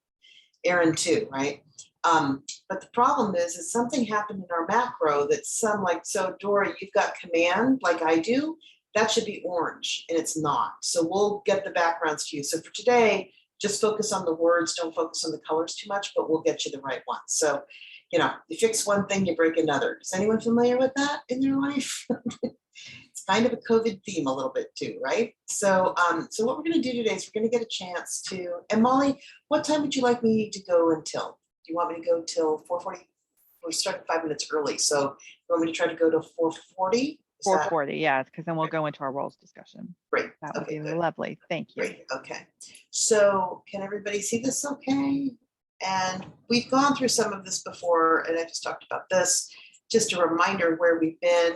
Aaron too, right? But the problem is something happened in our macro that so Dora, you've got command like I do, that should be orange and it's not. So we'll get the backgrounds to you. So for today, just focus on the words, don't focus on the colors too much, but we'll get you the right ones. So, you fix one thing, you break another. Is anyone familiar with that in their life? It's kind of a COVID theme a little bit too, right? So, so what we're going to do today is we're going to get a chance to, and Molly, what time would you like me to go until? Do you want me to go till 4:40? We're starting 5 minutes early. So you want me to try to go to 4:40? 4:40, yeah, because then we'll go into our roles discussion. Great. That would Okay, be good. lovely. Thank you. Great. Okay. So can everybody see this okay? And we've gone through some of this before, and I just talked about this. Just a reminder where we've been.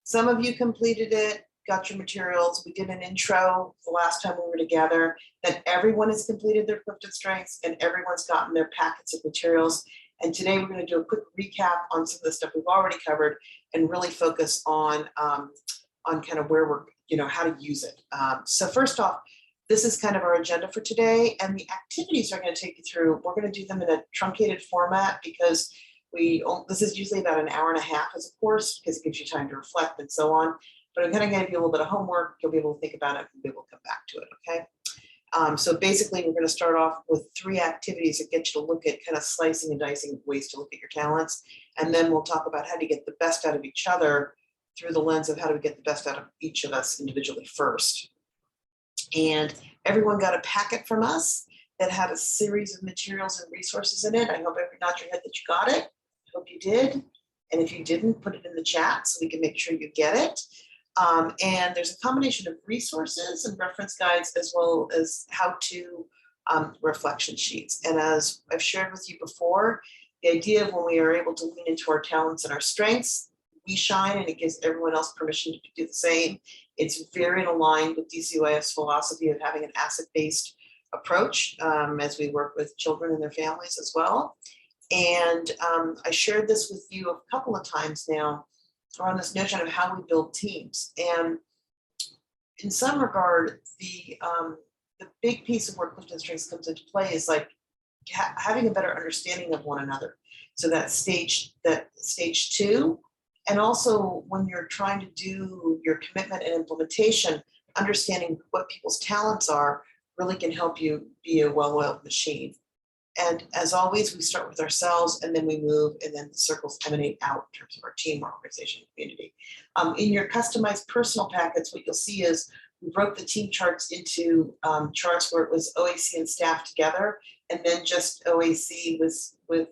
Some of you completed it, got your materials. We did an intro the last time we were together. Then everyone has completed their Clifton Strengths and everyone's gotten their packets of materials. And today we're going to do a quick recap on some of the stuff we've already covered and really focus on kind of where we're, how to use it. So first off, this is kind of our agenda for today, and the activities are going to take you through. We're going to do them in a truncated format because this is usually about an hour and a half as a course because it gives you time to reflect and so on. But I'm going to give you a little bit of homework. You'll be able to think about it and be able to come back to it. Okay. So basically, we're going to start off with 3 activities that get you to look at kind of slicing and dicing ways to look at your talents, and then we'll talk about how to get the best out of each other through the lens of how do we get the best out of each of us individually first. And everyone got a packet from us. that had a series of materials and resources in it. I hope every nod your head that you got it. I hope you did. And if you didn't, put it in the chat so we can make sure you get it. And there's a combination of resources and reference guides, as well as how-to reflection sheets. And as I've shared with you before, the idea of when we are able to lean into our talents and our strengths, we shine, and it gives everyone else permission to do the same. It's very aligned with DCYF's philosophy of having an asset-based approach as we work with children and their families as well. And I shared this with you a couple of times now around this notion of how we build teams. And in some regard, the big piece of where Clifton Strengths comes into play is like having a better understanding of one another. So that stage two, and also when you're trying to do your commitment and implementation, understanding what people's talents are really can help you be a well-oiled machine. And as always, we start with ourselves and then we move, and then the circles emanate out in terms of our team, our organization, community. In your customized personal packets, what you'll see is we broke the team charts into charts where it was OAC and staff together, and then just OAC with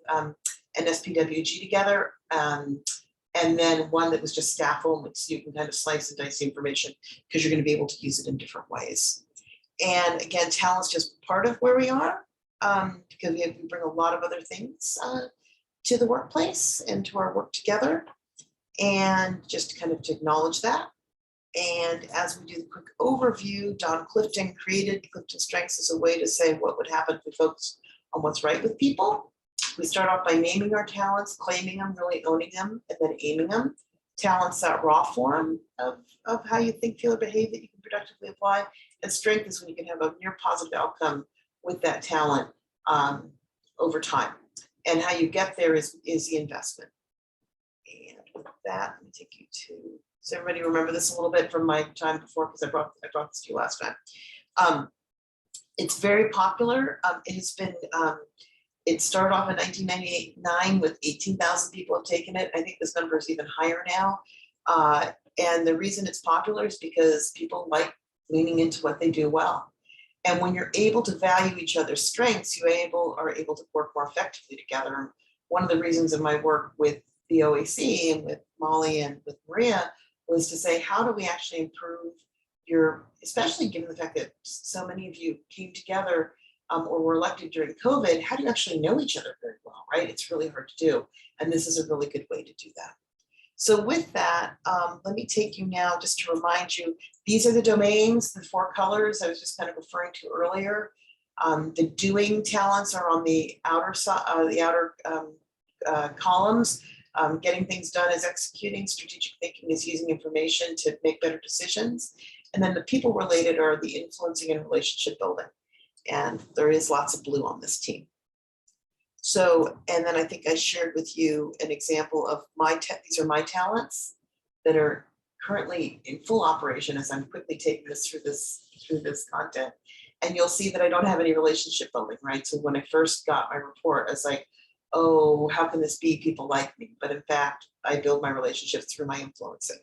NSPWG together, and then one that was just staff only, so you can kind of slice and dice the information because you're going to be able to use it in different ways. And again, talent's just part of where we are, because we bring a lot of other things to the workplace and to our work together, and just kind of to acknowledge that. And as we do the quick overview, Don Clifton created Clifton Strengths as a way to say what would happen if we focus on what's right with people. We start off by naming our talents, claiming them, really owning them, and then aiming them. Talent's that raw form of how you think, feel, or behave that you can productively apply. And strength is when you can have a near positive outcome with that talent over time. And how you get there is the investment. And with that, let me take you to, does everybody remember this a little bit from my time before? Because I brought this to you last time. It's very popular. It has been, it started off in 1999 with 18,000 people have taken it. I think this number is even higher now. And the reason it's popular is because people like leaning into what they do well. And when you're able to value each other's strengths, you are able to work more effectively together. One of the reasons in my work with the OAC and with Molly and with Maria was to say, how do we actually improve especially given the fact that so many of you came together or were elected during COVID, how do you actually know each other very well, right? It's really hard to do. And this is a really good way to do that. So with that, let me take you now just to remind you, these are the domains, the 4 colors I was just kind of referring to earlier. The doing talents are on the outer side, columns. Getting things done is executing. Strategic thinking is using information to make better decisions. And then the people related are the influencing and relationship building. And there is lots of blue on this team. So, and then I think I shared with you an example of these are my talents that are currently in full operation as I'm quickly taking this through this content. And you'll see that I don't have any relationship building, right? So when I first got my report, I was like, oh, how can this be? People like me. But in fact, I build my relationships through my influencing.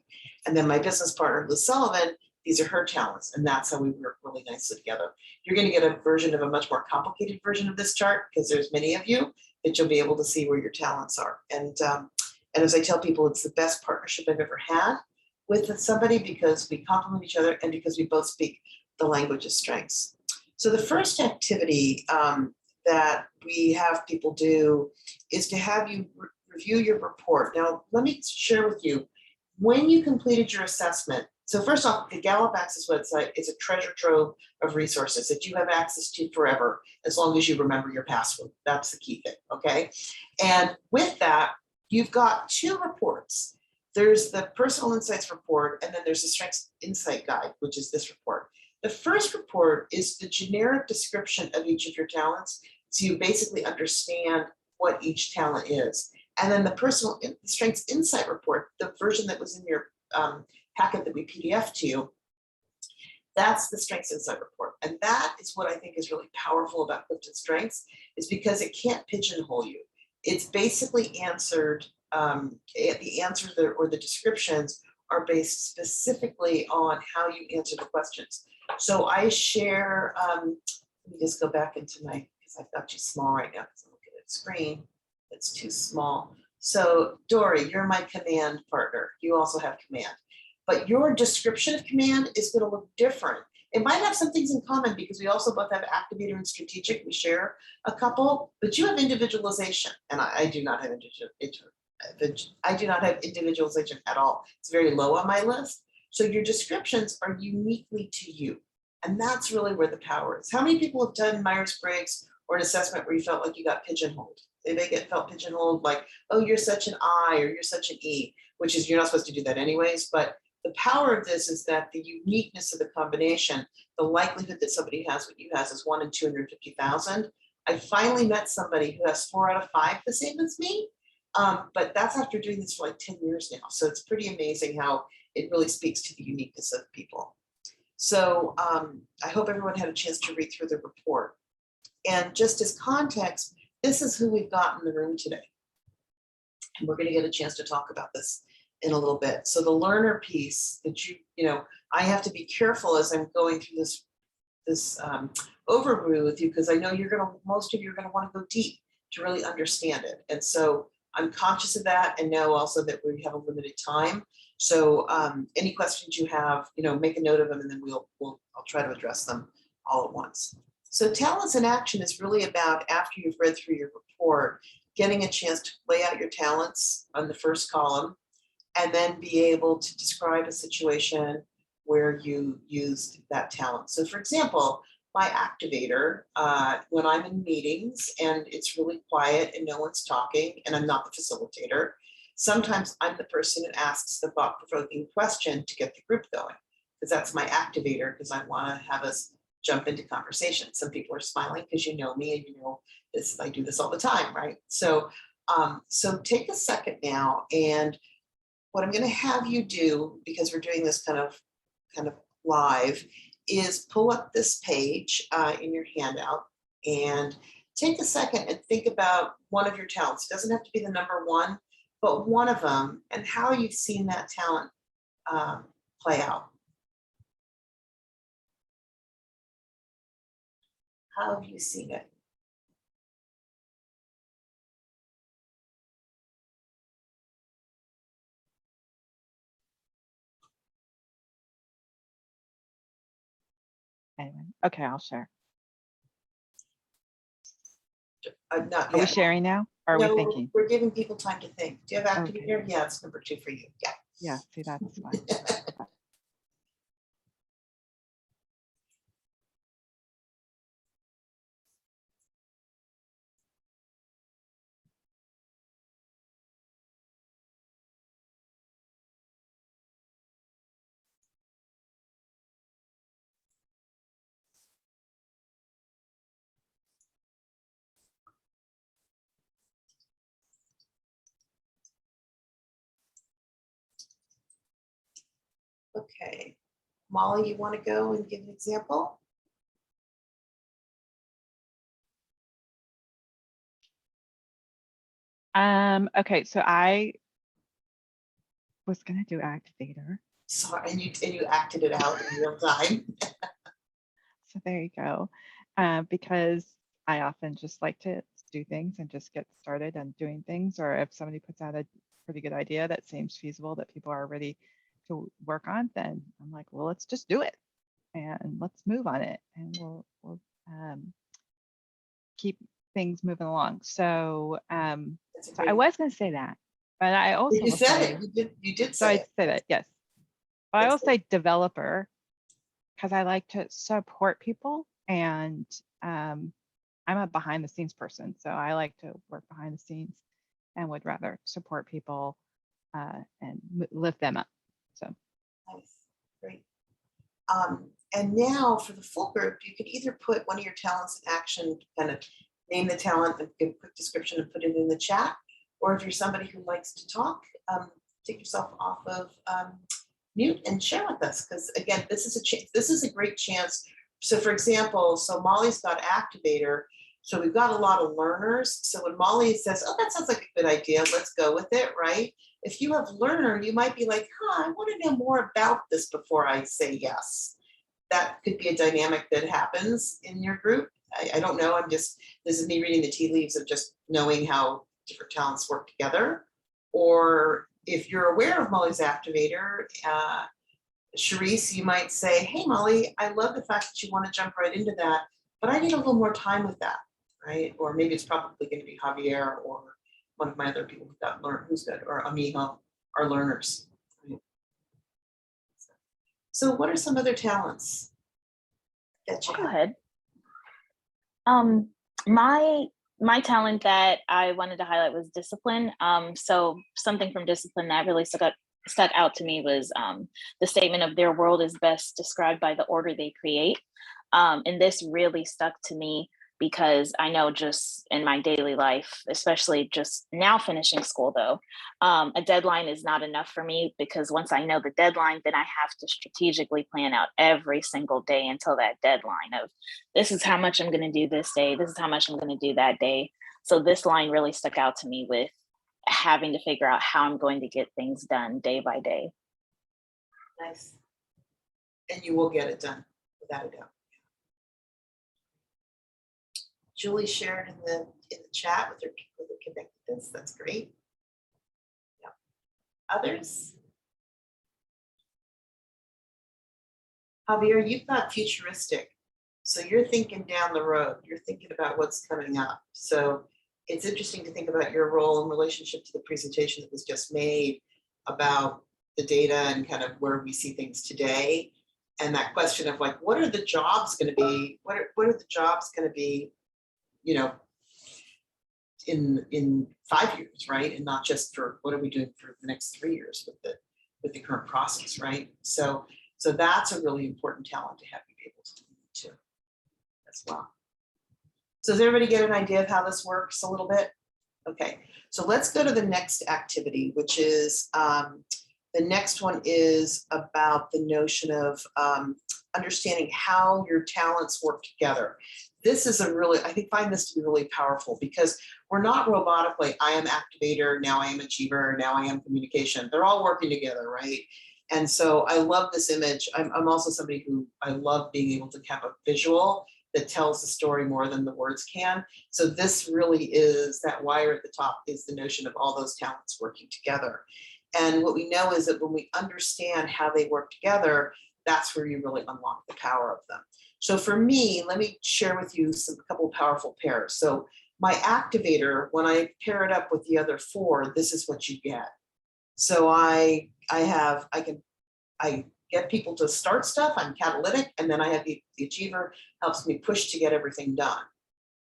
And then my business partner, Liz Sullivan, these are her talents. And that's how we work really nicely together. You're going to get a version of a much more complicated version of this chart because there's many of you that you'll be able to see where your talents are. And as I tell people, it's the best partnership I've ever had with somebody because we complement each other and because we both speak the language of strengths. So the first activity that we have people do is to have you review your report. Now, let me share with you, when you completed your assessment, so first off, the Gallup Access website is a treasure trove of resources that you have access to forever, as long as you remember your password. That's the key thing, okay? And with that, you've got 2 reports. There's the Personal Insights report, and then there's the Strengths Insight Guide, which is this report. The first report is the generic description of each of your talents, so you basically understand what each talent is. And then the Strengths Insight report, the version that was in your packet that we PDF to you, that's the Strengths Insight report. And that is what I think is really powerful about Clifton Strengths, is because it can't pigeonhole you. It's basically answered, the answers or the descriptions are based specifically on how you answer the questions. So I share let me just go back into my, because I've got you small right now, because I'm looking at the screen. It's too small. So Dory, you're my command partner. You also have command. But your description of command is going to look different. It might have some things in common because we also both have activator and strategic. We share a couple, but you have individualization, and I do not have individualization at all. It's very low on my list. So your descriptions are uniquely to you, and that's really where the power is. How many people have done Myers-Briggs or an assessment where you felt like you got pigeonholed? They felt pigeonholed, like, oh, you're such an I or you're such an E, which is, you're not supposed to do that anyways, but the power of this is that the uniqueness of the combination, the likelihood that somebody has what you has is 1 in 250,000. I finally met somebody who has 4 out of 5 the same as me, but that's after doing this for like 10 years now. So it's pretty amazing how it really speaks to the uniqueness of people. So I hope everyone had a chance to read through the report. And just as context, this is who we've got in the room today. And we're going to get a chance to talk about this in a little bit. So the learner piece that I have to be careful as I'm going through this overview with you, because I know most of you are going to want to go deep to really understand it. And so I'm conscious of that, and know also that we have a limited time. So any questions you have, make a note of them, and then I'll try to address them all at once. So talents in action is really about, after you've read through your report, getting a chance to lay out your talents on the first column, and then be able to describe a situation where you used that talent. So for example, my activator, when I'm in meetings and it's really quiet and no one's talking and I'm not the facilitator, sometimes I'm the person who asks the thought-provoking question to get the group going, because that's my activator, because I want to have us jump into conversation. Some people are smiling because you know me and you know this, I do this all the time, right? So, so take a second now, and what I'm going to have you do, because we're doing this kind of live, is pull up this page in your handout and take a second and think about one of your talents. It doesn't have to be the number one, but one of them, and how you've seen that talent play out. How have you seen it? Anyway, okay, I'll share. Not Are we yet. sharing now? Or are No, we thinking? we're giving people time to think. Do you have activator? Okay. Yeah, it's number 2 for you. Yeah. Yeah, see, that's fine. Okay. Molly, you want to go and give an example? Okay, so I was gonna do activator. Sorry, and you acted it out in real time. So there you go. Because I often just like to do things and just get started on doing things, or if somebody puts out a pretty good idea that seems feasible that people are ready to work on, then I'm like, well, let's just do it and let's move on it, and we'll keep things moving along. So, so I was going to say that, but I also You said it. You did so I say it. say that, yes. But I will say developer, because I like to support people, and I'm a behind the scenes person, so I like to work behind the scenes and would rather support people and lift them up. So Nice, great. And now for the full group, you could either put one of your talents in action, kind of name the talent and give a quick description and put it in the chat. Or if you're somebody who likes to talk, take yourself off of mute and share with us. Because again, this is a great chance. So for example, so Molly's got activator. So we've got a lot of learners. So when Molly says, oh, that sounds like a good idea, let's go with it, right? If you have learner, you might be like, I want to know more about this before I say yes. That could be a dynamic that happens in your group. I don't know, this is me reading the tea leaves of just knowing how different talents work together. Or if you're aware of Molly's activator, Charisse, you might say, hey, Molly, I love the fact that you want to jump right into that, but I need a little more time with that, right? Or maybe it's probably going to be Javier or one of my other people who's good, or Amigo, our learners. Right? So what are some other talents that you Go have? ahead. My talent that I wanted to highlight was discipline. So something from discipline that really stuck out to me was the statement of their world is best described by the order they create. And this really stuck to me because I know just in my daily life, especially just now finishing school though, a deadline is not enough for me, because once I know the deadline, then I have to strategically plan out every single day until that deadline of this is how much I'm going to do this day. This is how much I'm going to do that day. So this line really stuck out to me with having to figure out how I'm going to get things done day by day. Nice. And you will get it done without a doubt. Julie shared in the chat with her connectedness. That's great. Yeah. Others? Javier, you've got futuristic. So you're thinking down the road. You're thinking about what's coming up. So it's interesting to think about your role in relationship to the presentation that was just made about the data and kind of where we see things today. And that question of like, what are the jobs going to be? What are the jobs going to be, you know, in 5 years, right? And not just for what are we doing for the next 3 years with the current process, right? So that's a really important talent to have you be able to do as well. So does everybody get an idea of how this works a little bit? Okay, so let's go to the next activity, which is the next one is about the notion of understanding how your talents work together. This is I find this to be really powerful because we're not robotically, I am activator, now I am achiever, now I am communication. They're all working together, right? And so I love this image. I'm also somebody who I love being able to have a visual that tells the story more than the words can. So this really is that wire at the top is the notion of all those talents working together. And what we know is that when we understand how they work together, that's where you really unlock the power of them. So for me, let me share with you a couple of powerful pairs. So my activator, when I pair it up with the other 4, this is what you get. So I get people to start stuff, I'm catalytic, and then I have the achiever helps me push to get everything done.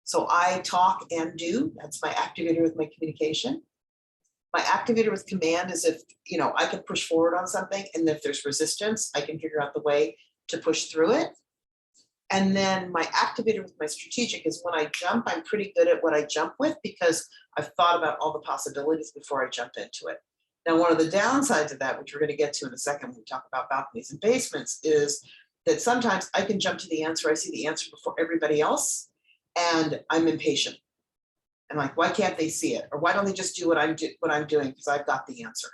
So I talk and do, that's my activator with my communication. My activator with command is if, you know, I can push forward on something, and if there's resistance, I can figure out the way to push through it. And then my activator with my strategic is when I jump, I'm pretty good at what I jump with because I've thought about all the possibilities before I jump into it. Now, one of the downsides of that, which we're going to get to in a second when we talk about balconies and basements, is that sometimes I can jump to the answer. I see the answer before everybody else, and I'm impatient. I'm like, why can't they see it? Or why don't they just do what I'm doing because I've got the answer.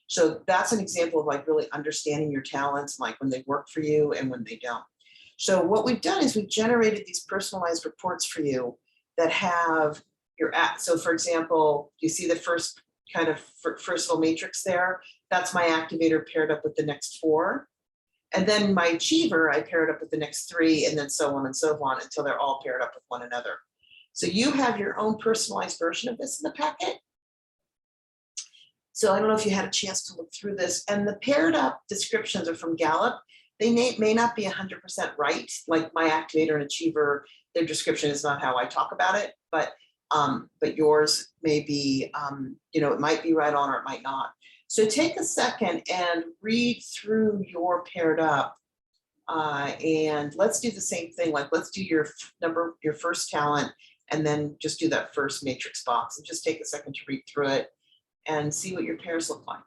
So that's an example of like really understanding your talents, like when they work for you and when they don't. So what we've done is we've generated these personalized reports for you that have your so for example, you see the first kind of first little matrix there, that's my activator paired up with the next 4. And then my achiever, I pair it up with the next 3, and then so on and so on until they're all paired up with one another. So you have your own personalized version of this in the packet. So I don't know if you had a chance to look through this, and the paired up descriptions are from Gallup. They may not be 100% right, like my activator and achiever, their description is not how I talk about it, but yours may be, you know, it might be right on or it might not. So take a second and read through your paired up, and let's do the same thing. Like let's do your first talent, and then just do that first matrix box, and just take a second to read through it and see what your pairs look like.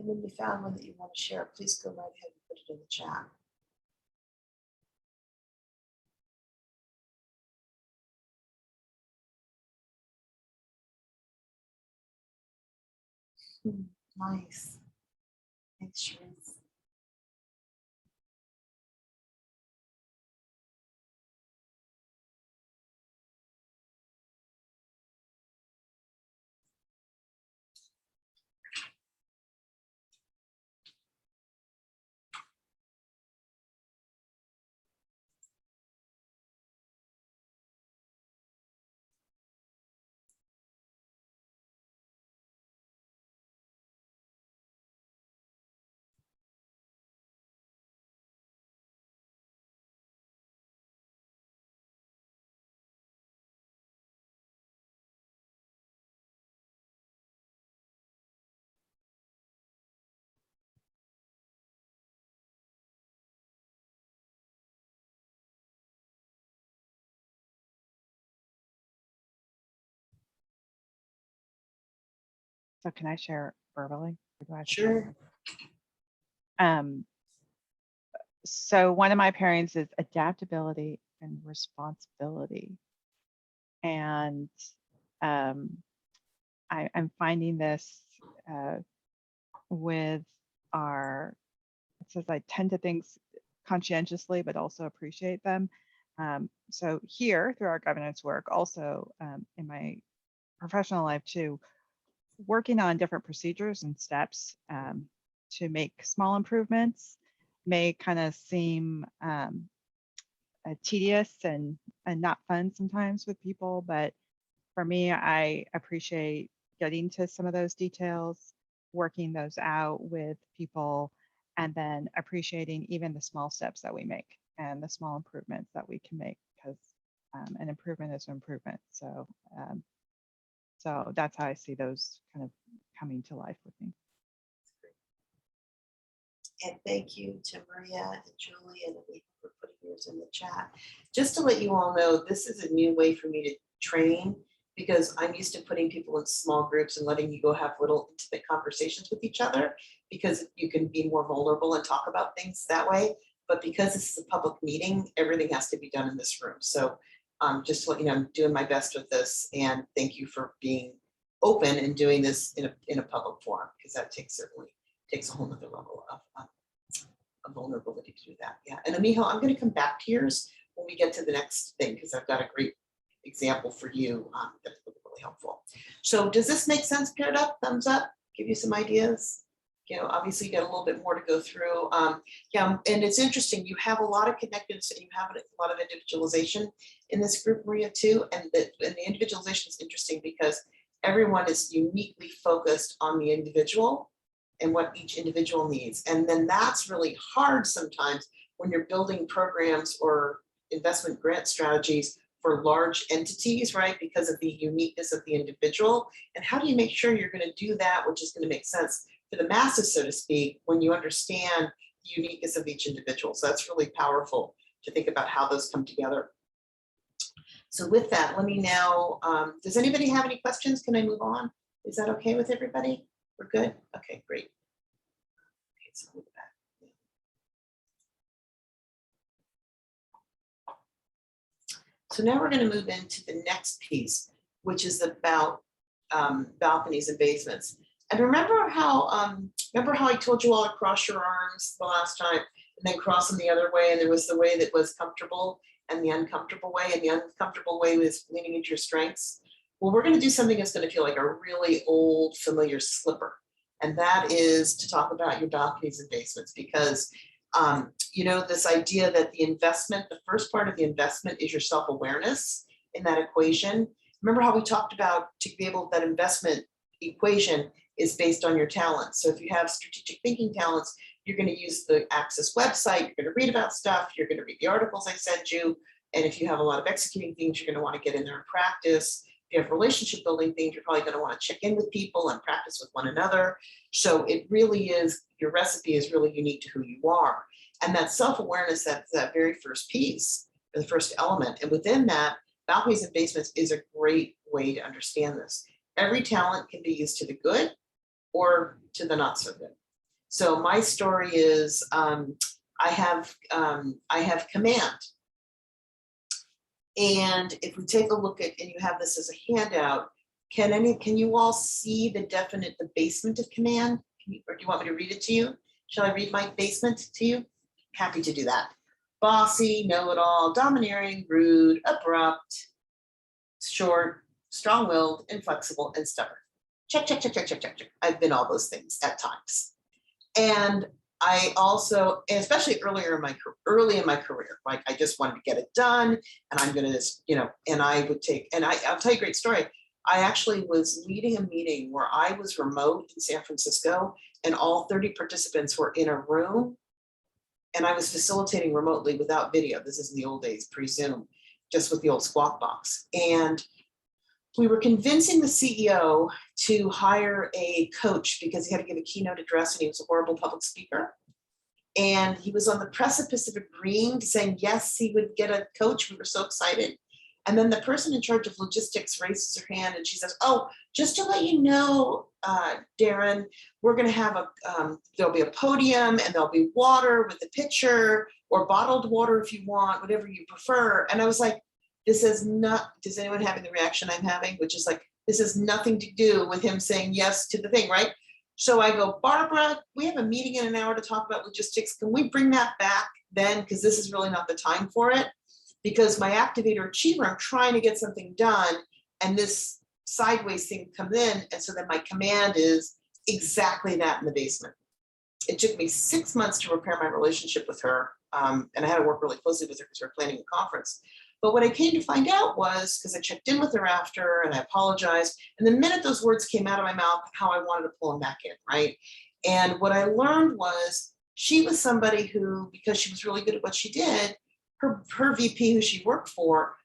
And when you found one that you want to share, please go right ahead and put it in the chat. Nice. Thanks, Sharice. So can I share verbally? Or do I have to- Sure. So one of my pairings is adaptability and responsibility. And I'm finding this with our, it says I tend to things conscientiously, but also appreciate them. So here through our governance work, also in my professional life too, working on different procedures and steps to make small improvements may kind of seem tedious and not fun sometimes with people, but for me, I appreciate getting to some of those details, working those out with people, and then appreciating even the small steps that we make and the small improvements that we can make, because an improvement is an improvement. So so that's how I see those kind of coming to life with me. And thank you to Maria and Julie and Elise for putting yours in the chat. Just to let you all know, this is a new way for me to train, because I'm used to putting people in small groups and letting you go have little intimate conversations with each other, because you can be more vulnerable and talk about things that way. But because this is a public meeting, everything has to be done in this room. So just to let you know, I'm doing my best with this, and thank you for being open and doing this in a public forum, because that certainly takes a whole nother level of vulnerability to do that. Yeah, and Amiho, I'm going to come back to yours when we get to the next thing, because I've got a great example for you that's really helpful. So does this make sense? Paired up, thumbs up, give you some ideas. You know, obviously you got a little bit more to go through. Yeah, and it's interesting, you have a lot of connectedness and you have a lot of individualization in this group, Maria, too. And the individualization is interesting because everyone is uniquely focused on the individual and what each individual needs. And then that's really hard sometimes when you're building programs or investment grant strategies for large entities, right? Because of the uniqueness of the individual. And how do you make sure you're going to do that, which is going to make sense for the masses, so to speak, when you understand the uniqueness of each individual? So that's really powerful to think about how those come together. So with that, let me now, does anybody have any questions? Can I move on? Is that okay with everybody? We're good? Okay, great. Okay, so move back. So now we're going to move into the next piece, which is about balconies and basements. And remember how I told you all to cross your arms the last time and then cross them the other way, and there was the way that was comfortable and the uncomfortable way, and the uncomfortable way was leaning into your strengths. Well, we're going to do something that's going to feel like a really old, familiar slipper. And that is to talk about your balconies and basements, because you know, this idea that the investment, the first part of the investment is your self-awareness in that equation. Remember how we talked about to be able, that investment equation is based on your talents. So if you have strategic thinking talents, you're going to use the Access website, you're going to read about stuff, you're going to read the articles I sent you. And if you have a lot of executing things, you're going to want to get in there and practice. If you have relationship building things, you're probably going to want to check in with people and practice with one another. So it really is, your recipe is really unique to who you are. And that self-awareness, that's that very first piece, or the first element. And within that, balconies and basements is a great way to understand this. Every talent can be used to the good or to the not so good. So my story is I have command. And if we take a look at, and you have this as a handout, can you all see the basement of command? Or do you want me to read it to you? Shall I read my basement to you? Happy to do that. Bossy, know-it-all, domineering, rude, abrupt, short, strong-willed, inflexible, and stubborn. Check, check, check, check, check, check, check. I've been all those things at times. And I also, and especially early in my career, like I just wanted to get it done, and I'm gonna just, and I'll tell you a great story. I actually was leading a meeting where I was remote in San Francisco, and all 30 participants were in a room, and I was facilitating remotely without video. This is in the old days, pre-Zoom, just with the old squawk box. And we were convincing the CEO to hire a coach because he had to give a keynote address and he was a horrible public speaker. And he was on the precipice of agreeing to saying, yes, he would get a coach. We were so excited. And then the person in charge of logistics raises her hand and she says, oh, just to let you know, Darren, we're gonna have there'll be a podium and there'll be water with a pitcher or bottled water if you want, whatever you prefer. And I was like, does anyone having the reaction I'm having, which is like, this has nothing to do with him saying yes to the thing, right? So I go, Barbara, we have a meeting in an hour to talk about logistics. Can we bring that back then? Because this is really not the time for it. Because my activator achiever, I'm trying to get something done, and this sideways thing comes in. And so then my command is exactly that in the basement. It took me 6 months to repair my relationship with her. And I had to work really closely with her because we were planning a conference. But what I came to find out was, because I checked in with her after and I apologized, and the minute those words came out of my mouth, how I wanted to pull them back in, right? And what I learned was she was somebody who, because she was really good at what she did, her VP who she worked for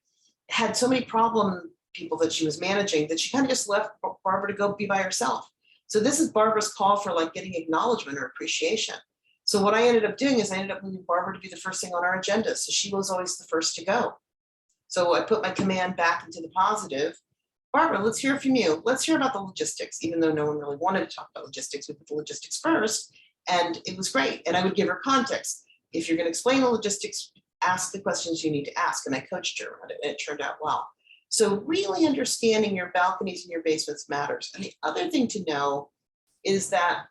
had so many problem people that she was managing that she kind of just left Barbara to go be by herself. So this is Barbara's call for like getting acknowledgement or appreciation. So what I ended up doing is I ended up moving Barbara to be the first thing on our agenda. So she was always the first to go. So I put my command back into the positive. Barbara, let's hear from you. Let's hear about the logistics, even though no one really wanted to talk about logistics. We put the logistics first, and it was great. And I would give her context. If you're going to explain the logistics, ask the questions you need to ask. And I coached her on it, and it turned out well. So really understanding your balconies and your basements matters. And the other thing to know is that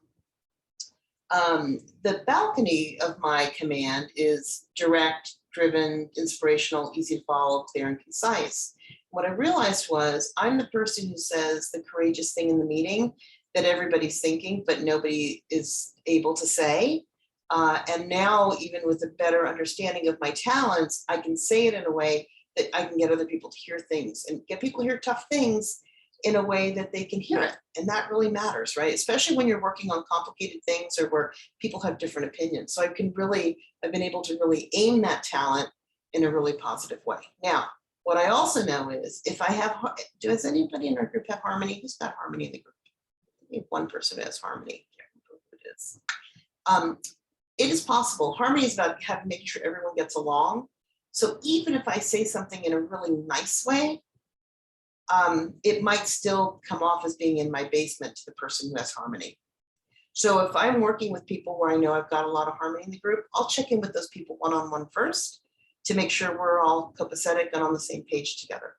the balcony of my command is direct, driven, inspirational, easy to follow, clear and concise. What I realized was I'm the person who says the courageous thing in the meeting that everybody's thinking, but nobody is able to say. And now, even with a better understanding of my talents, I can say it in a way that I can get other people to hear things and get people to hear tough things in a way that they can hear it. And that really matters, right? Especially when you're working on complicated things or where people have different opinions. So I've been able to really aim that talent in a really positive way. Now, what I also know is if I have, does anybody in our group have harmony? Who's got harmony in the group? We have one person who has harmony. I can't remember who it is. It is possible. Harmony is about making sure everyone gets along. So even if I say something in a really nice way, it might still come off as being in my basement to the person who has harmony. So if I'm working with people where I know I've got a lot of harmony in the group, I'll check in with those people one-on-one first to make sure we're all copacetic and on the same page together.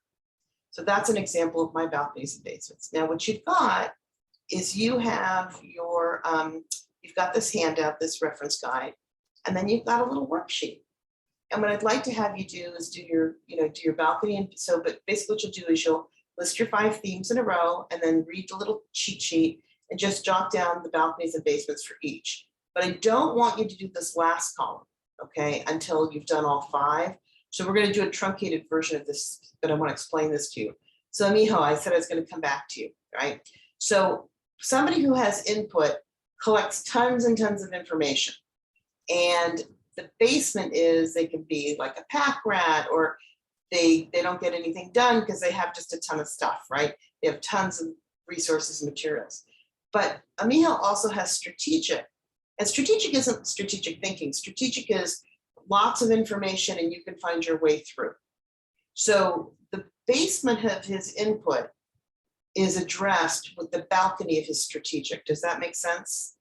So that's an example of my balconies and basements. Now, what you've got is you have your, you've got this handout, this reference guide, and then you've got a little worksheet. And what I'd like to have you do is do your balcony. And so, but basically what you'll do is you'll list your 5 themes in a row and then read the little cheat sheet and just jot down the balconies and basements for each. But I don't want you to do this last column, okay, until you've done all 5. So we're going to do a truncated version of this, but I want to explain this to you. So Miho, I said I was going to come back to you, right? So somebody who has input collects tons and tons of information. And the basement is, they can be like a pack rat, or they don't get anything done because they have just a ton of stuff, right? They have tons of resources and materials. But Amiho also has strategic, and strategic isn't strategic thinking. Strategic is lots of information and you can find your way through. So the basement of his input is addressed with the balcony of his strategic. Does that make sense?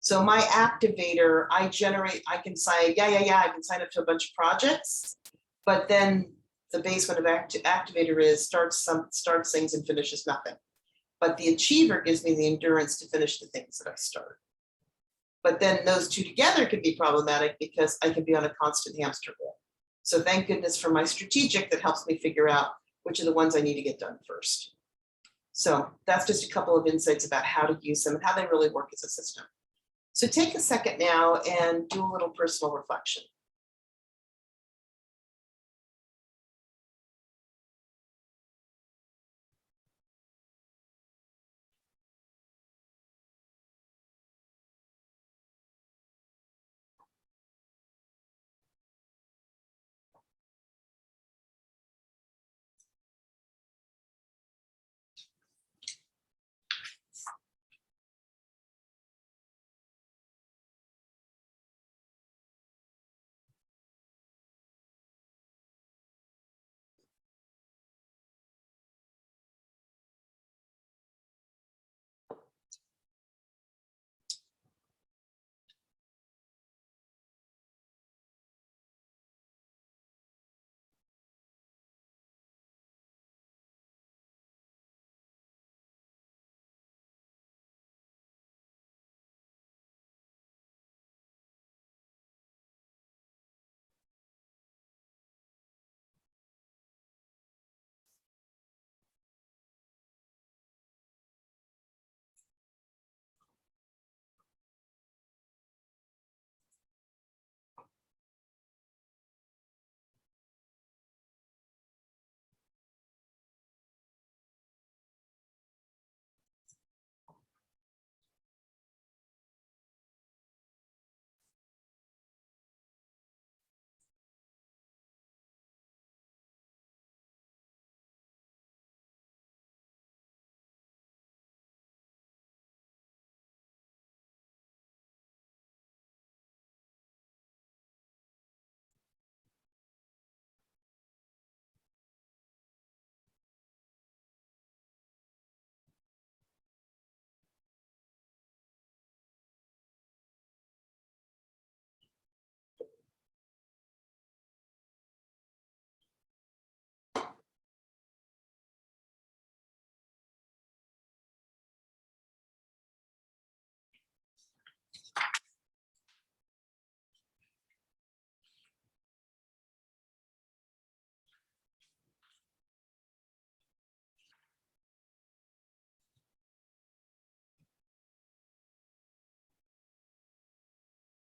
So my activator, I can say, I can sign up to a bunch of projects, but then the basement of activator is starts things and finishes nothing. But the achiever gives me the endurance to finish the things that I start. But then those two together can be problematic because I can be on a constant hamster wheel. So thank goodness for my strategic that helps me figure out which are the ones I need to get done first. So that's just a couple of insights about how to use them and how they really work as a system. So take a second now and do a little personal reflection.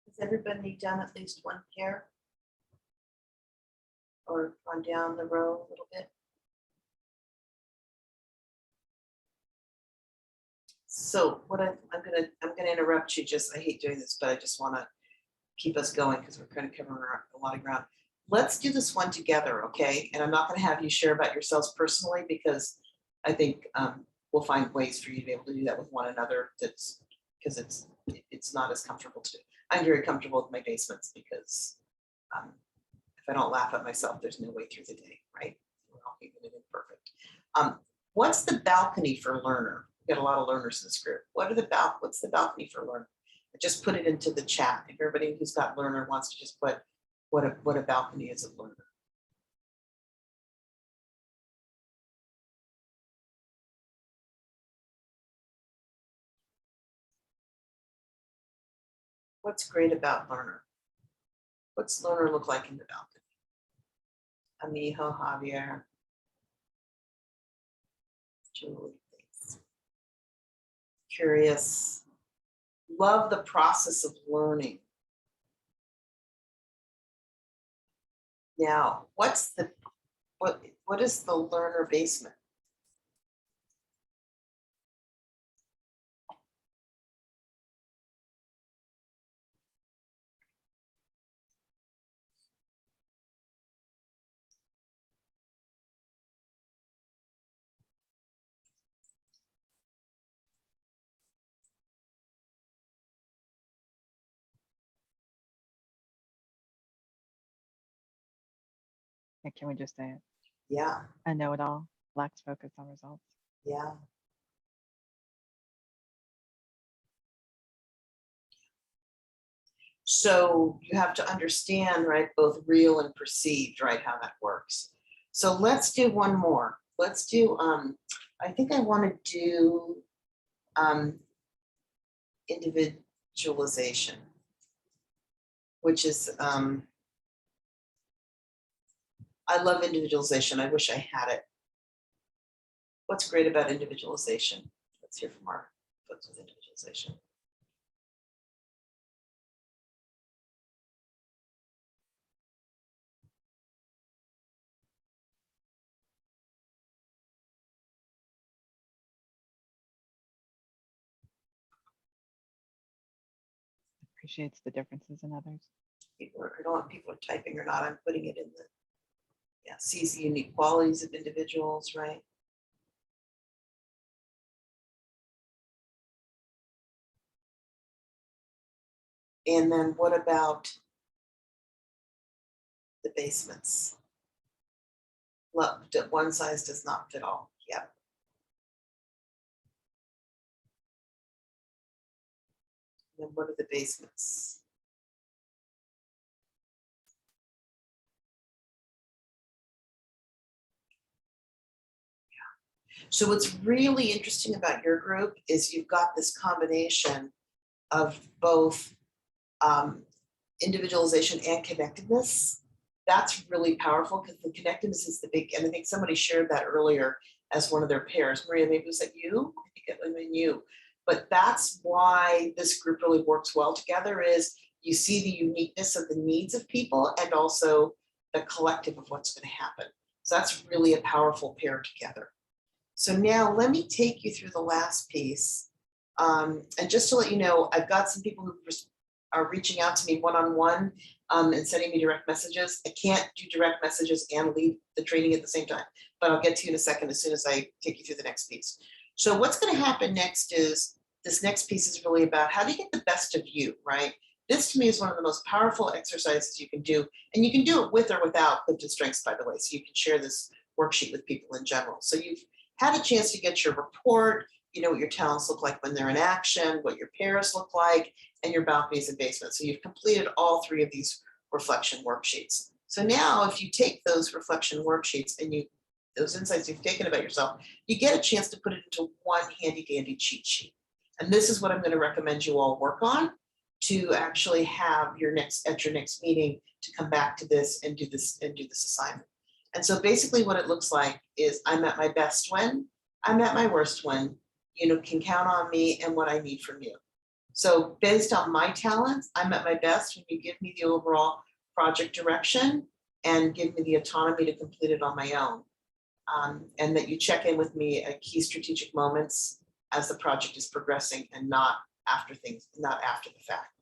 Has everybody done at least one pair? Or gone down the row a little bit? So what I'm gonna interrupt you. I hate doing this, but I just want to keep us going because we're kind of covering a lot of ground. Let's do this one together, okay? And I'm not going to have you share about yourselves personally because I think we'll find ways for you to be able to do that with one another. That's because it's not as comfortable to do. I'm very comfortable with my basements because if I don't laugh at myself, there's no way through the day, right? We're all human and imperfect. What's the balcony for learner? We've got a lot of learners in this group. What's the balcony for learner? I just put it into the chat. If everybody who's got learner wants to just put what a balcony is of learner. What's great about learner? What's learner look like in the balcony? Amijo, Javier, Julie, thanks. Curious. Love the process of learning. Now, what is the learner basement? Can we just say it? Yeah. I know it all. Lacks focus on results. Yeah. So you have to understand, right, both real and perceived, right, how that works. So let's do one more. Let's do, I think I want to do individualization, which is, I love individualization. I wish I had it. What's great about individualization? Let's hear from our folks with individualization. Appreciates the differences in others. I don't know if people are typing or not. I'm putting it in the, yeah, sees the unique qualities of individuals, right? And then what about the basements? Look, one size does not fit all. Yep. And then what are the basements? So what's really interesting about your group is you've got this combination of both individualization and connectedness. That's really powerful because the connectedness is the big, and I think somebody shared that earlier as one of their pairs. Maria, maybe was that you? I think it was you. But that's why this group really works well together is you see the uniqueness of the needs of people and also the collective of what's going to happen. So that's really a powerful pair together. So now let me take you through the last piece. And just to let you know, I've got some people who are reaching out to me one-on-one and sending me direct messages. I can't do direct messages and lead the training at the same time, but I'll get to you in a second as soon as I take you through the next piece. So what's going to happen next is this next piece is really about how do you get the best of you, right? This to me is one of the most powerful exercises you can do, and you can do it with or without lifted strengths, by the way, so you can share this worksheet with people in general. So you've had a chance to get your report, you know what your talents look like when they're in action, what your pairs look like, and your balconies and basements. So you've completed all three of these reflection worksheets. So now if you take those reflection worksheets and those insights you've taken about yourself, you get a chance to put it into one handy dandy cheat sheet. And this is what I'm going to recommend you all work on to actually have at your next meeting to come back to this and do this assignment. And so basically what it looks like is I'm at my best when, I'm at my worst when, can count on me and what I need from you. So based on my talents, I'm at my best when you give me the overall project direction and give me the autonomy to complete it on my own. And that you check in with me at key strategic moments as the project is progressing and not after the fact.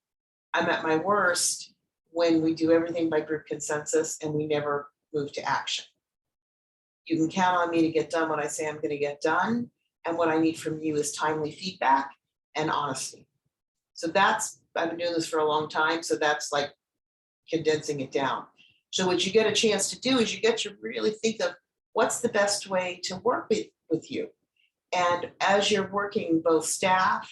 I'm at my worst when we do everything by group consensus and we never move to action. You can count on me to get done what I say I'm going to get done. And what I need from you is timely feedback and honesty. So I've been doing this for a long time. So that's like condensing it down. So what you get a chance to do is you get to really think of what's the best way to work with you. And as you're working both staff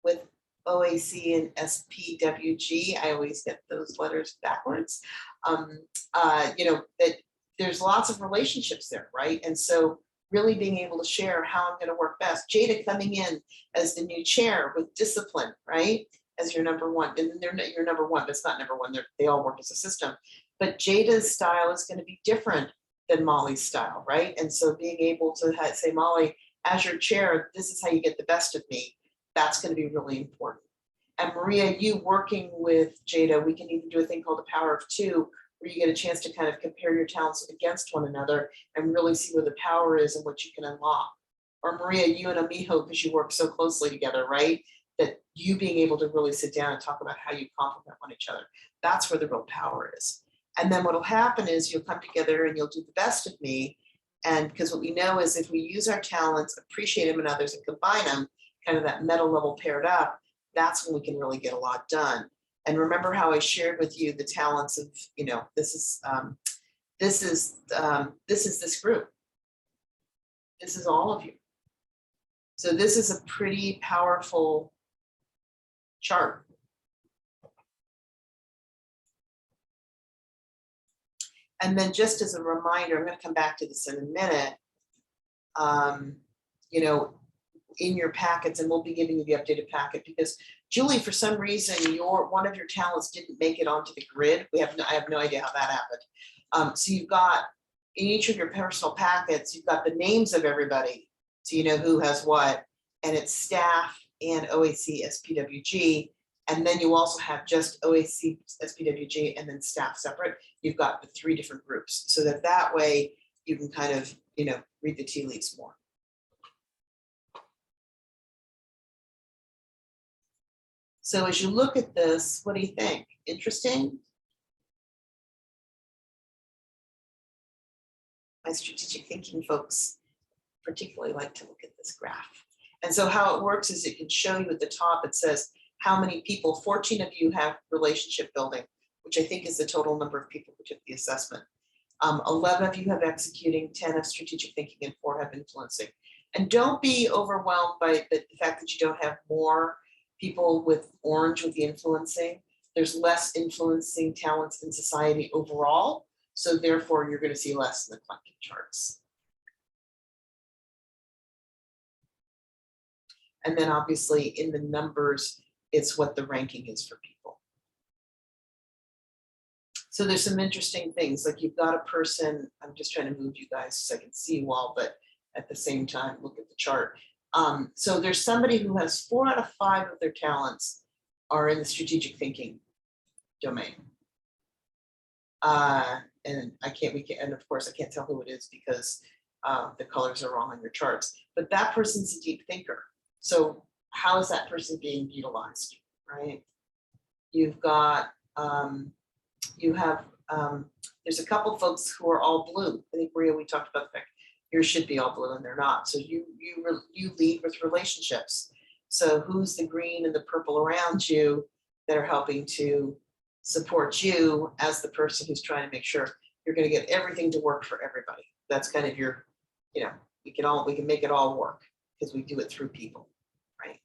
with OAC and SPWG, I always get those letters backwards, that there's lots of relationships there, right? And so really being able to share how I'm going to work best. Jada coming in as the new chair with discipline, right? As your number one, and they're not your number one, but it's not number one. They all work as a system. But Jada's style is going to be different than Molly's style, right? And so being able to say, Molly, as your chair, this is how you get the best of me. That's going to be really important. And Maria, you working with Jada, we can even do a thing called the power of two, where you get a chance to kind of compare your talents against one another and really see where the power is and what you can unlock. Or Maria, you and Amiho, because you work so closely together, right? That you being able to really sit down and talk about how you complement one each other. That's where the real power is. And then what'll happen is you'll come together and you'll do the best of me. And because what we know is if we use our talents, appreciate them in others and combine them, kind of that meta level paired up, that's when we can really get a lot done. And remember how I shared with you the talents of, this is this group. This is all of you. So this is a pretty powerful chart. And then just as a reminder, I'm going to come back to this in a minute. You know, in your packets, and we'll be giving you the updated packet because Julie, for some reason, one of your talents didn't make it onto the grid. I have no idea how that happened. So you've got in each of your personal packets, you've got the names of everybody, so you know who has what, and it's staff and OAC SPWG. And then you also have just OAC SPWG and then staff separate. You've got the 3 different groups, so that way you can kind of, you know, read the tea leaves more. So as you look at this, what do you think? Interesting? My strategic thinking folks particularly like to look at this graph. And so how it works is it can show you at the top, it says how many people, 14 of you have relationship building, which I think is the total number of people who took the assessment. 11 of you have executing, 10 have strategic thinking, and 4 have influencing. And don't be overwhelmed by the fact that you don't have more people with orange with the influencing. There's less influencing talents in society overall. So therefore you're going to see less in the collective charts. And then obviously in the numbers, it's what the ranking is for people. So there's some interesting things, like you've got a person, I'm just trying to move you guys so I can see you all, but at the same time, look at the chart. So there's somebody who has 4 out of 5 of their talents are in the strategic thinking domain. And and of course I can't tell who it is because the colors are wrong on your charts, but that person's a deep thinker. So how is that person being utilized, right? You've got, there's a couple folks who are all blue. I think Maria, we talked about the fact yours should be all blue and they're not. So you lead with relationships. So who's the green and the purple around you that are helping to support you as the person who's trying to make sure you're going to get everything to work for everybody. That's kind of your, you know, we can make it all work because we do it through people, right?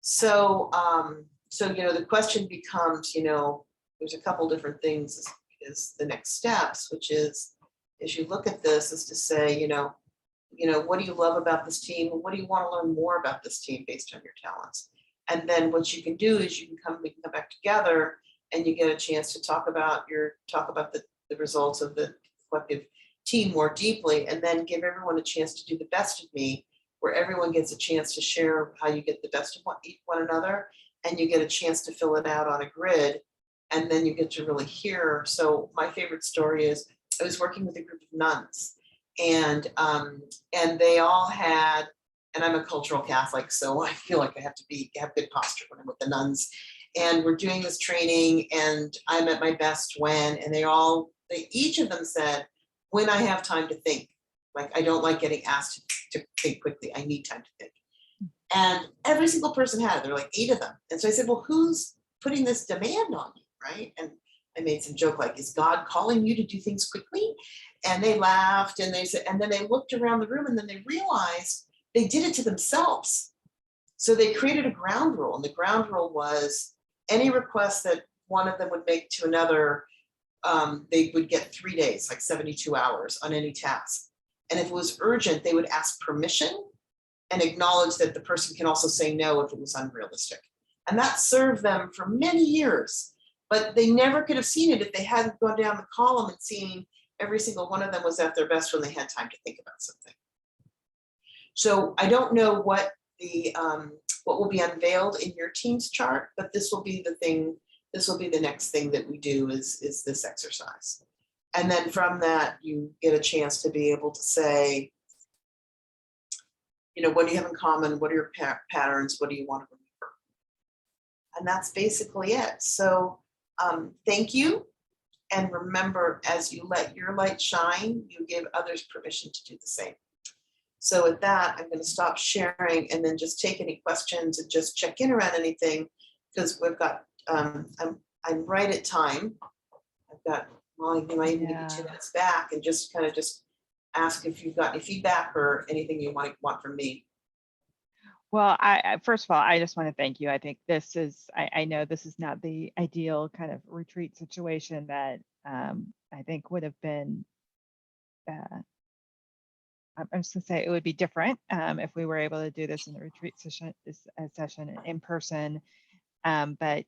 So, you know, the question becomes, you know, there's a couple different things is the next steps, which is, as you look at this, is to say, you know, what do you love about this team? What do you want to learn more about this team based on your talents? And then what you can do is we can come back together and you get a chance to talk about the results of the collective team more deeply, and then give everyone a chance to do the best of me, where everyone gets a chance to share how you get the best of one another, and you get a chance to fill it out on a grid, and then you get to really hear. So my favorite story is I was working with a group of nuns, and they all had, and I'm a cultural Catholic, so I feel like I have to have good posture when I'm with the nuns. And we're doing this training, and I'm at my best when, and each of them said, when I have time to think, like I don't like getting asked to think quickly. I need time to think. And every single person had it. There were like 8 of them. And so I said, well, who's putting this demand on you, right? And I made some joke like, is God calling you to do things quickly? And they laughed, and they said, and then they looked around the room, and then they realized they did it to themselves. So they created a ground rule, and the ground rule was any request that one of them would make to another, they would get 3 days, like 72 hours on any task. And if it was urgent, they would ask permission and acknowledge that the person can also say no if it was unrealistic. And that served them for many years, but they never could have seen it if they hadn't gone down the column and seen every single one of them was at their best when they had time to think about something. So I don't know what will be unveiled in your team's chart, but this will be the thing. This will be the next thing that we do is this exercise. And then from that, you get a chance to be able to say, you know, what do you have in common? What are your patterns? What do you want to remember? And that's basically it. So thank you. And remember, as you let your light shine, you give others permission to do the same. So with that, I'm going to stop sharing and then just take any questions and just check in around anything, because we've got, I'm right at time. I've got, Molly, you might even give you 2 minutes back and just kind of just ask if you've got any feedback or anything you might want from me. Well, first of all, I just want to thank you. I think this is, I know this is not the ideal kind of retreat situation that I think would have been, I'm just gonna say it would be different if we were able to do this in the retreat session, session in person. So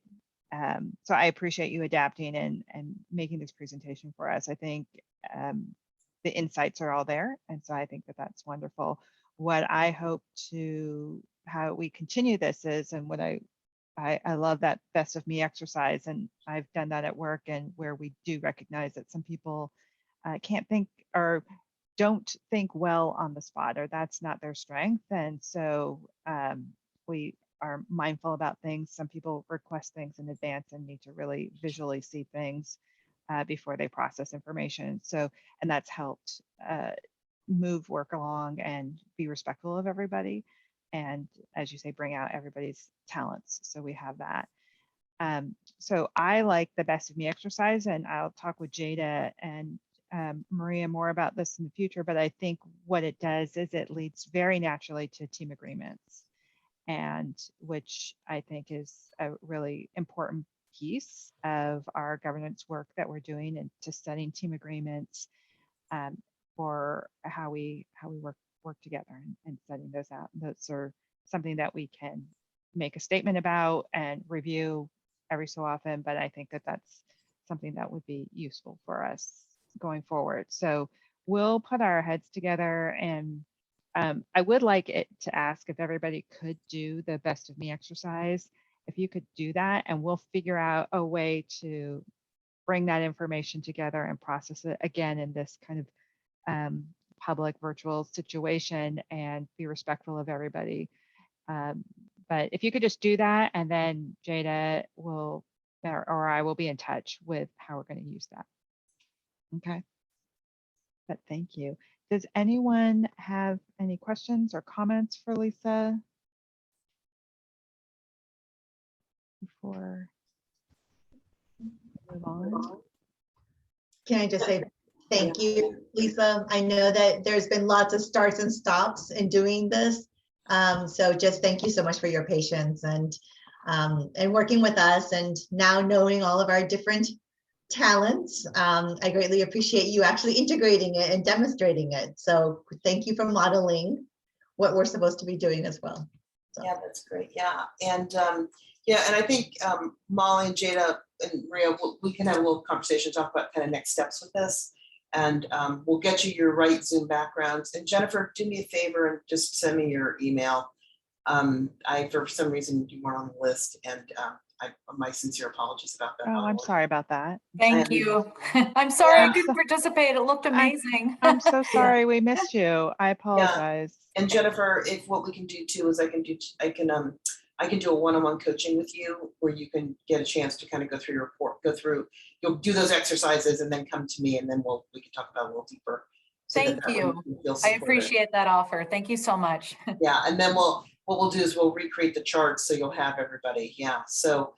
I appreciate you adapting and making this presentation for us. I think the insights are all there. And so I think that that's wonderful. What I hope to, how we continue this is, and what I love that best of me exercise, and I've done that at work, and where we do recognize that some people can't think or don't think well on the spot, or that's not their strength. And so we are mindful about things. Some people request things in advance and need to really visually see things before they process information. So, and that's helped move work along and be respectful of everybody. And as you say, bring out everybody's talents. So we have that. So I like the best of me exercise, and I'll talk with Jada and Maria more about this in the future, but I think what it does is it leads very naturally to team agreements, and which I think is a really important piece of our governance work that we're doing, and to setting team agreements for how we work together, and setting those out. Those are something that we can make a statement about and review every so often, but I think that that's something that would be useful for us going forward. So we'll put our heads together, and I would like it to ask if everybody could do the best of me exercise. If you could do that, and we'll figure out a way to bring that information together and process it again in this kind of public virtual situation, and be respectful of everybody. But if you could just do that, and then Jada will, or I will be in touch with how we're going to use that. Okay. But thank you. Does anyone have any questions or comments for Lisa before we move on? Can I just say thank you, Lisa? I know that there's been lots of starts and stops in doing this. So just thank you so much for your patience and working with us, and now knowing all of our different talents. I greatly appreciate you actually integrating it and demonstrating it. So thank you for modeling what we're supposed to be doing as well. So. Yeah, that's great. Yeah, and and I think Molly and Jada and Maria, we can have a little conversation, talk about kind of next steps with this, and we'll get you your right Zoom backgrounds. And Jennifer, do me a favor and just send me your email. For some reason you weren't on the list, and my sincere apologies about that. Oh, I'm sorry about that. Thank you. I'm sorry I couldn't participate. It looked amazing. I'm so sorry we missed you. I apologize. And Jennifer, if what we can do too is I can do a one-on-one coaching with you, where you can get a chance to kind of go through your report, you'll do those exercises and then come to me, and then we can talk about it a little deeper. Thank you. I appreciate that offer. Thank you so much. Yeah, and then what we'll do is we'll recreate the charts so you'll have everybody. Yeah, so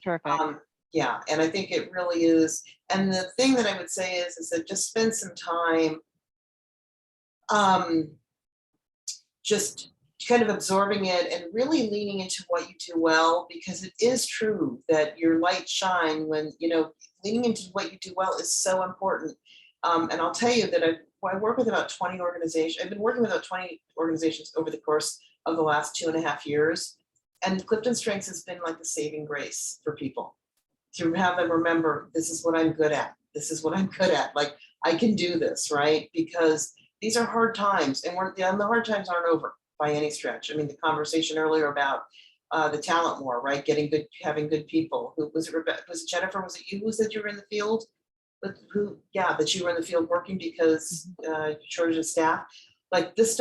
yeah, and I think it really is. And the thing that I would say is that just spend some time just kind of absorbing it and really leaning into what you do well, because it is true that your light shine when, leaning into what you do well is so important. And I'll tell you that I work with about 20 organizations. I've been working with about 20 organizations over the course of the last 2.5 years. And Clifton Strengths has been like the saving grace for people, to have them remember, this is what I'm good at. This is what I'm good at. Like, I can do this, right? Because these are hard times, and the hard times aren't over by any stretch. I mean, the conversation earlier about the talent war, right? Having good people. Who was it? Was it Jennifer? Was it you who said you were in the field? That you were in the field working because shortage of staff. Like, this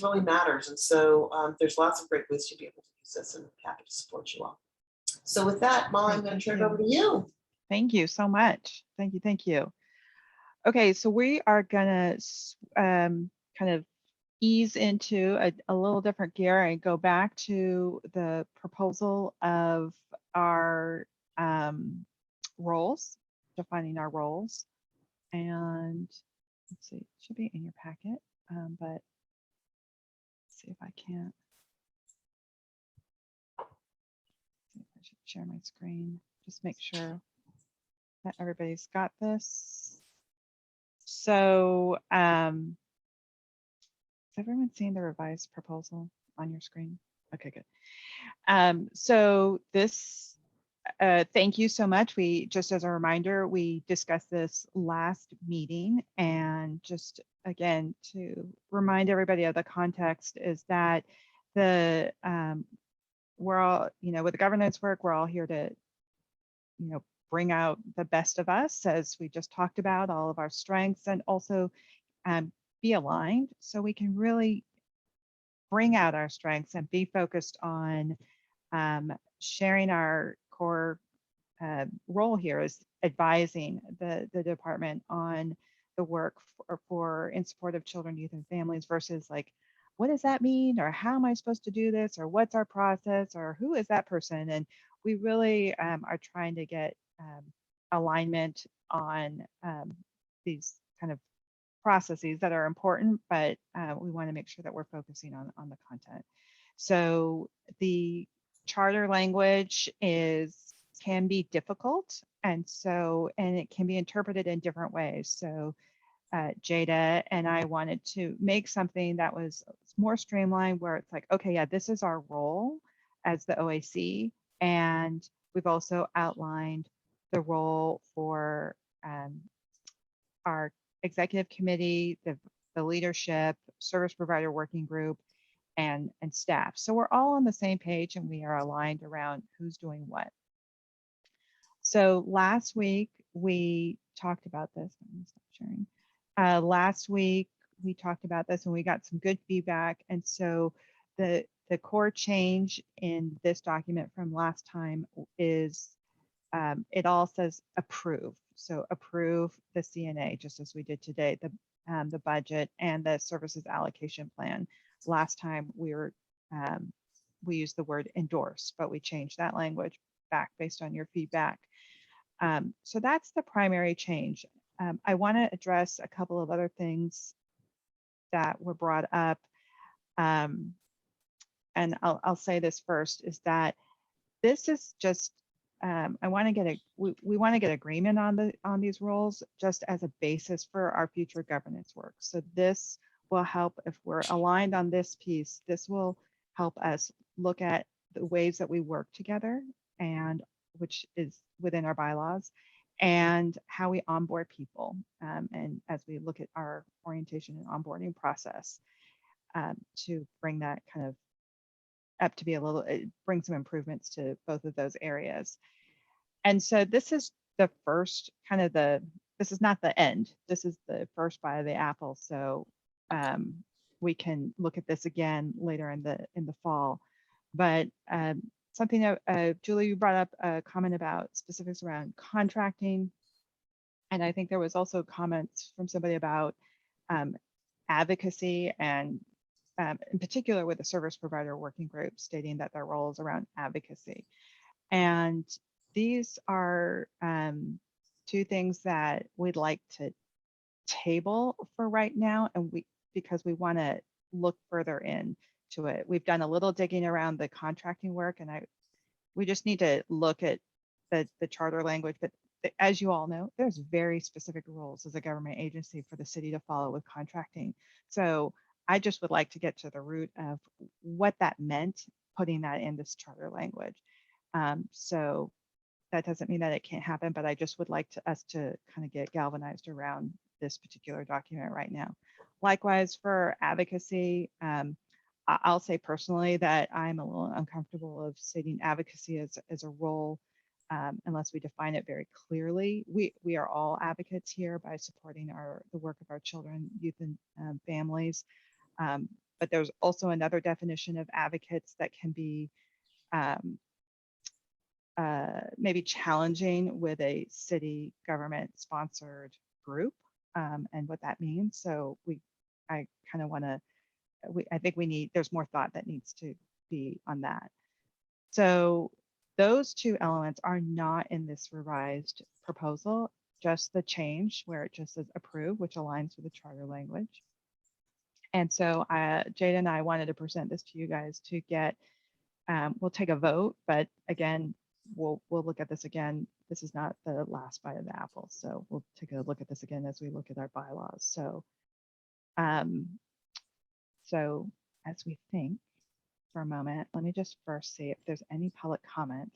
really matters. And so there's lots of great ways to be able to use this, and I'm happy to support you all. So with that, Molly, I'm going to turn it over to you. Thank you so much. Thank you. Thank you. Okay, so we are gonna kind of ease into a little different gear and go back to the proposal of our roles, defining our roles. And let's see, it should be in your packet, but let's see if I can't. share my screen. Just make sure that everybody's got this. So is everyone seeing the revised proposal on your screen? Okay, good. So this, thank you so much. We, just as a reminder, we discussed this last meeting, and just again, to remind everybody of the context is that the, we're all, you know, with the governance work, we're all here to, you know, bring out the best of us, as we just talked about, all of our strengths, and also be aligned so we can really bring out our strengths and be focused on sharing our core role here is advising the department on the work for in support of children, youth, and families, versus like, what does that mean? Or how am I supposed to do this? Or what's our process? Or who is that person? And we really are trying to get alignment on these kind of processes that are important, but we want to make sure that we're focusing on the content. So the charter language can be difficult, and it can be interpreted in different ways. So Jada and I wanted to make something that was more streamlined, where it's like, okay, yeah, this is our role as the OAC, and we've also outlined the role for our executive committee, the leadership, service provider working group, and staff. So we're all on the same page, and we are aligned around who's doing what. So last week we talked about this. Let me stop sharing. Last week we talked about this, and we got some good feedback. And so the core change in this document from last time is it all says approve. So approve the CNA, just as we did today, the budget and the services allocation plan. Last time we used the word endorse, but we changed that language back based on your feedback. So that's the primary change. I want to address a couple of other things that were brought up. And I'll say this first, is that this is just, we want to get agreement on these roles just as a basis for our future governance work. So this will help, if we're aligned on this piece, this will help us look at the ways that we work together, and which is within our bylaws, and how we onboard people. And as we look at our orientation and onboarding process, to bring that kind of up to be bring some improvements to both of those areas. And so this is the first this is not the end. This is the first bite of the apple. So we can look at this again later in the fall. But something that Julie, you brought up a comment about specifics around contracting. And I think there was also comments from somebody about advocacy, and in particular with the service provider working group, stating that their role is around advocacy. And these are two things that we'd like to table for right now, and because we want to look further into it. We've done a little digging around the contracting work, and we just need to look at the charter language. But as you all know, there's very specific rules as a government agency for the city to follow with contracting. So I just would like to get to the root of what that meant, putting that in this charter language. So that doesn't mean that it can't happen, but I just would like us to kind of get galvanized around this particular document right now. Likewise for advocacy, I'll say personally that I'm a little uncomfortable of stating advocacy as a role unless we define it very clearly. We are all advocates here by supporting the work of our children, youth, and families. But there's also another definition of advocates that can be maybe challenging with a city government sponsored group, and what that means. So I kind of want to, I think there's more thought that needs to be on that. So those two elements are not in this revised proposal, just the change where it just says approve, which aligns with the charter language. And so Jada and I wanted to present this to you guys to get, we'll take a vote, but again, we'll look at this again. This is not the last bite of the apple, so we'll take a look at this again as we look at our bylaws. So, so as we think for a moment, let me just first see if there's any public comment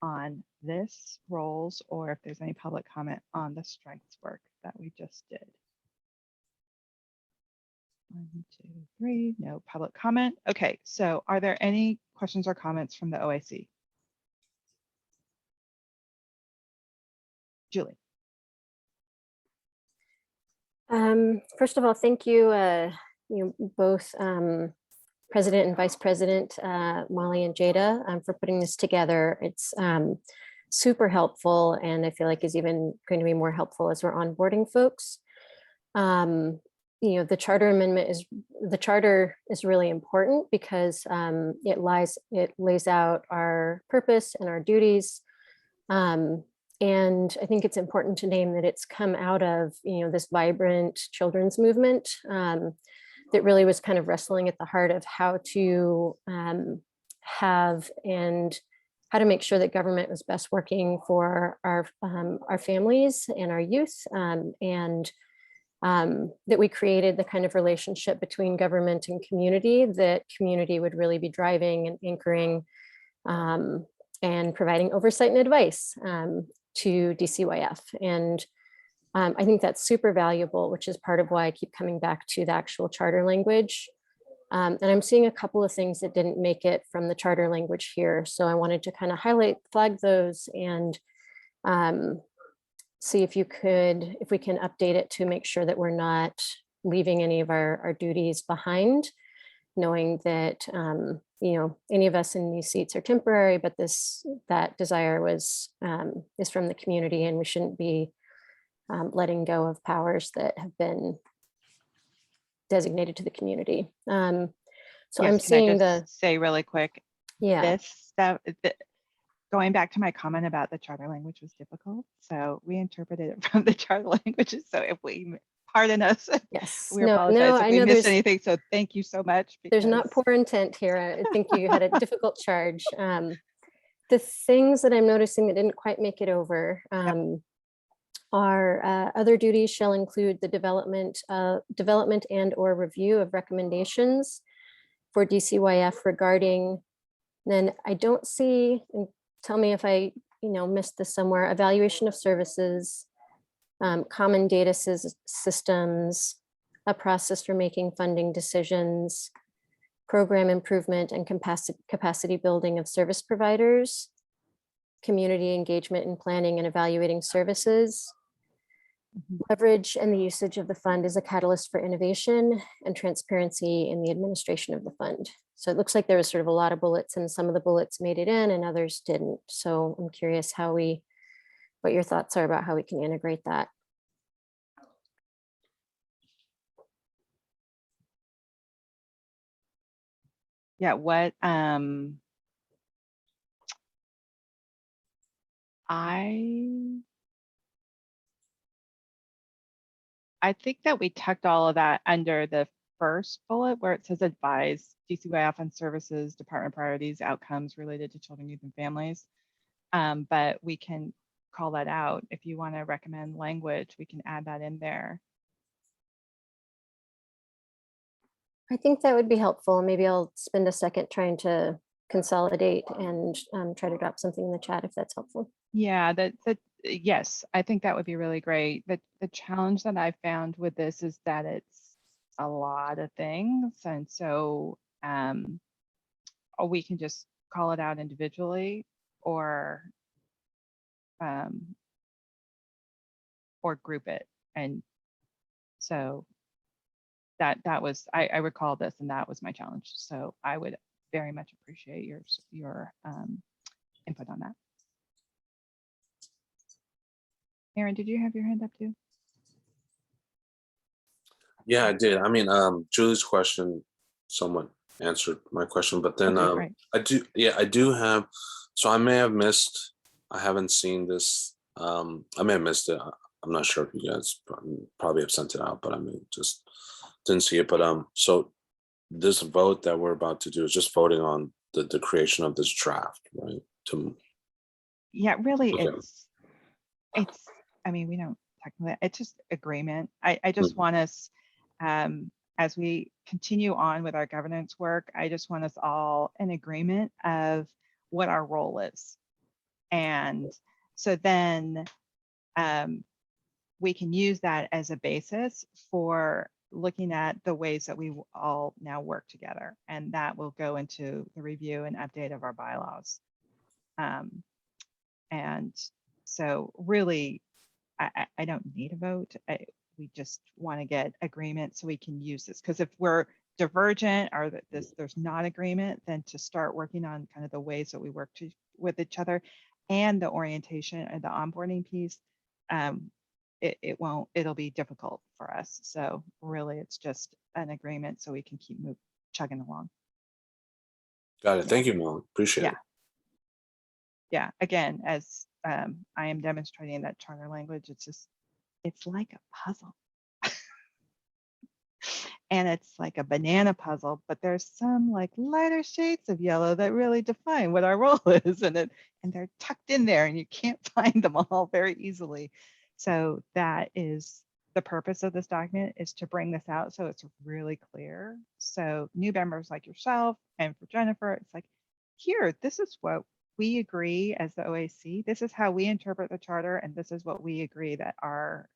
on this roles or if there's any public comment on the strengths work that we just did. 1, 2, 3, no public comment. Okay, so are there any questions or comments from the OIC? Julie. First of all, thank you, both President and Vice President Molly and Jada for putting this together. It's super helpful, and I feel like is even going to be more helpful as we're onboarding folks. The charter amendment the charter is really important because it lays out our purpose and our duties. And I think it's important to name that it's come out of, this vibrant children's movement that really was kind of wrestling at the heart of how to have and how to make sure that government was best working for our families and our youth, and that we created the kind of relationship between government and community that community would really be driving and anchoring and providing oversight and advice to DCYF. And I think that's super valuable, which is part of why I keep coming back to the actual charter language. And I'm seeing a couple of things that didn't make it from the charter language here. So I wanted to kind of flag those and see if we can update it to make sure that we're not leaving any of our duties behind, knowing that any of us in these seats are temporary, but that desire is from the community, and we shouldn't be letting go of powers that have been designated to the community. So yes, I'm seeing say really quick. Yeah. Going back to my comment about the charter language was difficult. So we interpreted it from the charter languages. So if we pardon us, yes, we apologize if we missed anything. So thank you so much. There's not poor intent here. I think you had a difficult charge. The things that I'm noticing that didn't quite make it over are other duties shall include the development and or review of recommendations for DCYF regarding, then I don't see, and tell me if I missed this somewhere, evaluation of services, common data systems, a process for making funding decisions, program improvement and capacity building of service providers, community engagement in planning and evaluating services, leverage and the usage of the fund as a catalyst for innovation and transparency in the administration of the fund. So it looks like there was sort of a lot of bullets, and some of the bullets made it in and others didn't. So I'm curious what your thoughts are about how we can integrate that. Yeah, what I think that we tucked all of that under the first bullet where it says advise DCYF on services, department priorities, outcomes related to children, youth, and families. But we can call that out. If you want to recommend language, we can add that in there. I think that would be helpful. Maybe I'll spend a second trying to consolidate and try to drop something in the chat if that's helpful. Yeah, yes, I think that would be really great. The challenge that I found with this is that it's a lot of things. And so we can just call it out individually or group it. And so that was, I recall this, and that was my challenge. So I would very much appreciate your input on that. Aaron, did you have your hand up too? Yeah, I did. I mean, Julie's question somewhat answered my question, but then okay, I do have, so I may have missed, I haven't seen this. I may have missed it. I'm not sure if you guys probably have sent it out, but I mean, just didn't see it. But so this vote that we're about to do is just voting on the creation of this draft, right? Yeah, really, Okay. it's, I mean, we don't technically, it's just agreement. I just want us, as we continue on with our governance work, I just want us all in agreement of what our role is. And so then we can use that as a basis for looking at the ways that we all now work together. And that will go into the review and update of our bylaws. And so really, I don't need a vote. We just want to get agreement so we can use this. Because if we're divergent or that there's not agreement, then to start working on kind of the ways that we work with each other and the orientation and the onboarding piece, it'll be difficult for us. So really, it's just an agreement so we can keep chugging along. Got it. Thank you, Mom. Appreciate it. Yeah, again, as I am demonstrating that charter language, it's like a puzzle. And it's like a banana puzzle, but there's some like lighter shades of yellow that really define what our role is, and they're tucked in there and you can't find them all very easily. So that is the purpose of this document, is to bring this out so it's really clear. So new members like yourself and for Jennifer, it's like, here, this is what we agree as the OAC. This is how we interpret the charter, and this is what we agree that our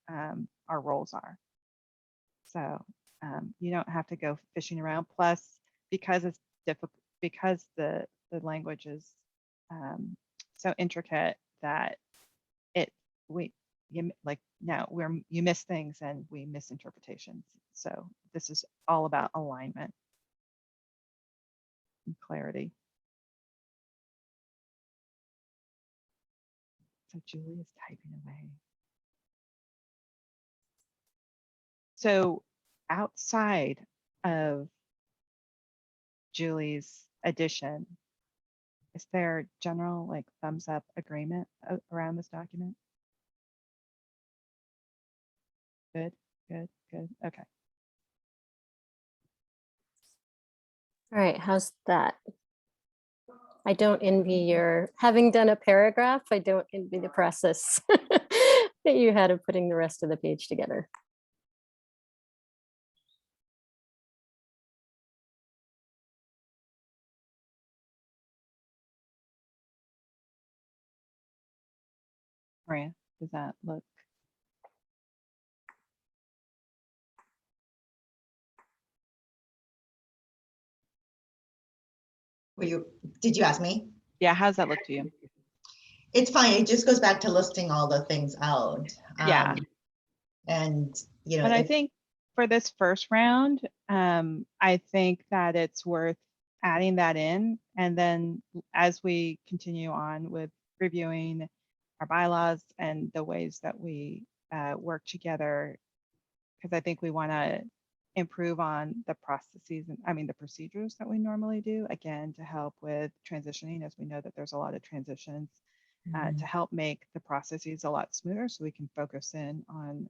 roles are. So you don't have to go fishing around. Plus, because it's difficult, because the language is so intricate that you miss things and we miss interpretations. So this is all about alignment and clarity. So Julie is typing away. So outside of Julie's addition, is there general like thumbs up agreement around this document? Good, good, good. Okay. All right, how's that? I don't envy your, having done a paragraph, I don't envy the process that you had of putting the rest of the page together. Maria, does that look? Did you ask me? Yeah, how's that look to you? It's fine. It just goes back to listing all the things out. Yeah. And, you know, But I think for this first round, I think that it's worth adding that in. And then as we continue on with reviewing our bylaws and the ways that we work together, because I think we want to improve on the processes and the procedures that we normally do, again, to help with transitioning, as we know that there's a lot of transitions, to help make the processes a lot smoother so we can focus in on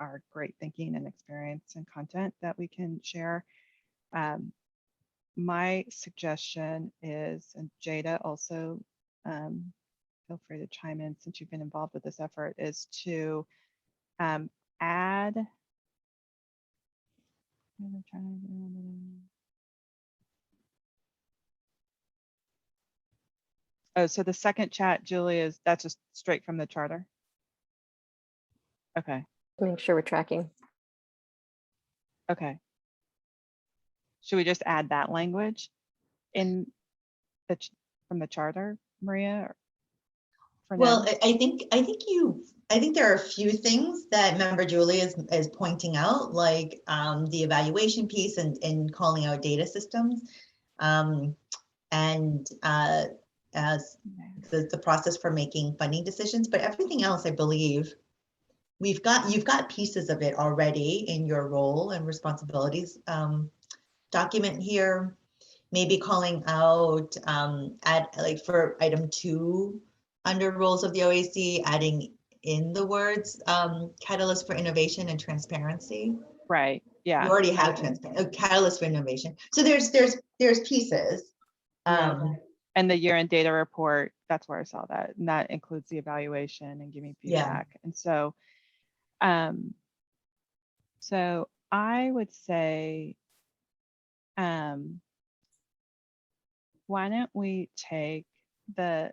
our great thinking and experience and content that we can share. My suggestion is, and Jada also, feel free to chime in since you've been involved with this effort, is to add. Oh, so the second chat, Julie, that's just straight from the charter? Okay. Make sure we're tracking. Okay. Should we just add that language in from the charter, Maria? Well, I think there are a few things that member Julie is pointing out, like the evaluation piece and calling out data systems, and as the process for making funding decisions. But everything else, I believe, you've got pieces of it already in your role and responsibilities document here. Maybe calling out for item 2 under roles of the OAC, adding in the words catalyst for innovation and transparency. Right. Yeah. You already have catalyst for innovation. So there's pieces. And the year-end data report, that's where I saw that. And that includes the evaluation and giving Yeah. feedback. And so, so I would say, why don't we take the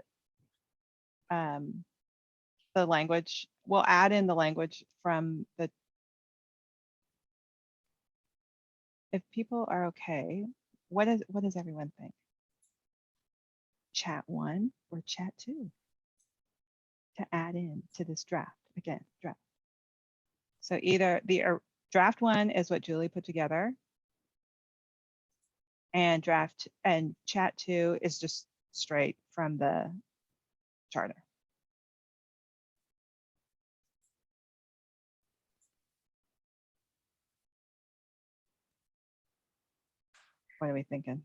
language, we'll add in the language from the, if people are okay, what does everyone think? Chat 1 or chat 2 to add in to this draft? Again, draft. So either the draft 1 is what Julie put together, and chat 2 is just straight from the charter. What are we thinking?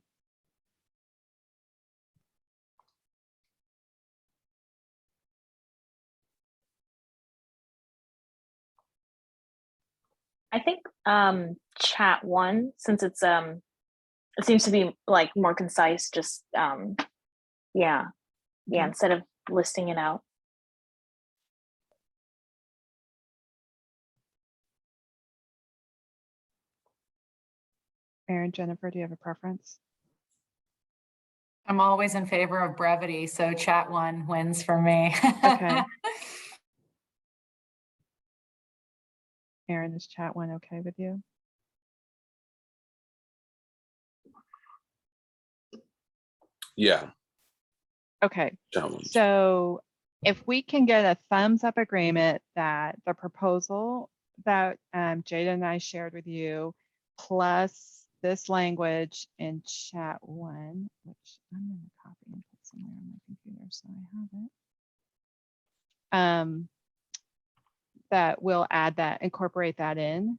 I think chat 1, since it's it seems to be like more concise, just yeah, instead of listing it out. Erin, Jennifer, do you have a preference? I'm always in favor of brevity, so chat 1 wins for me. Okay. Erin, is chat 1 okay with you? Yeah. Okay. Chat 1. So if we can get a thumbs up agreement that the proposal that Jada and I shared with you, plus this language in chat 1, which I'm going to copy and put somewhere on my computer so I have it. That we'll add that, incorporate that in.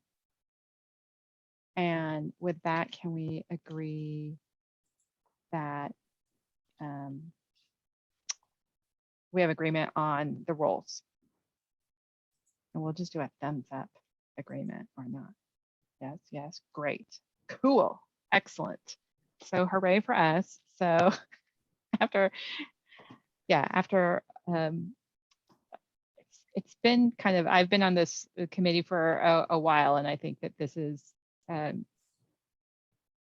And with that, can we agree that we have agreement on the roles? And we'll just do a thumbs up agreement or not. Yes, yes, great, cool, excellent. So hooray for us. So after it's been kind of, I've been on this committee for a while, and I think that this is, I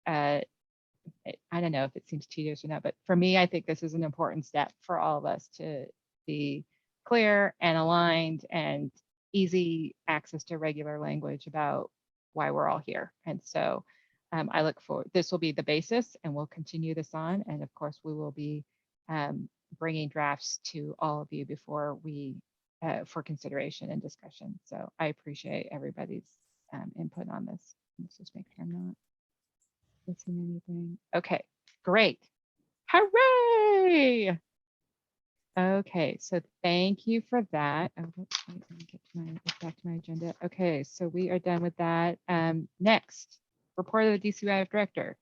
don't know if it seems tedious or not, but for me, I think this is an important step for all of us to be clear and aligned and easy access to regular language about why we're all here. And so I look forward, this will be the basis, and we'll continue this on. And of course, we will be bringing drafts to all of you before we, for consideration and discussion. So I appreciate everybody's input on this. Let's just make sure I'm not missing anything. Okay, great. Hooray! Okay, so thank you for that. Oh, wait, let me get back to my agenda. Okay, so we are done with that. Next, report of the DCYF director.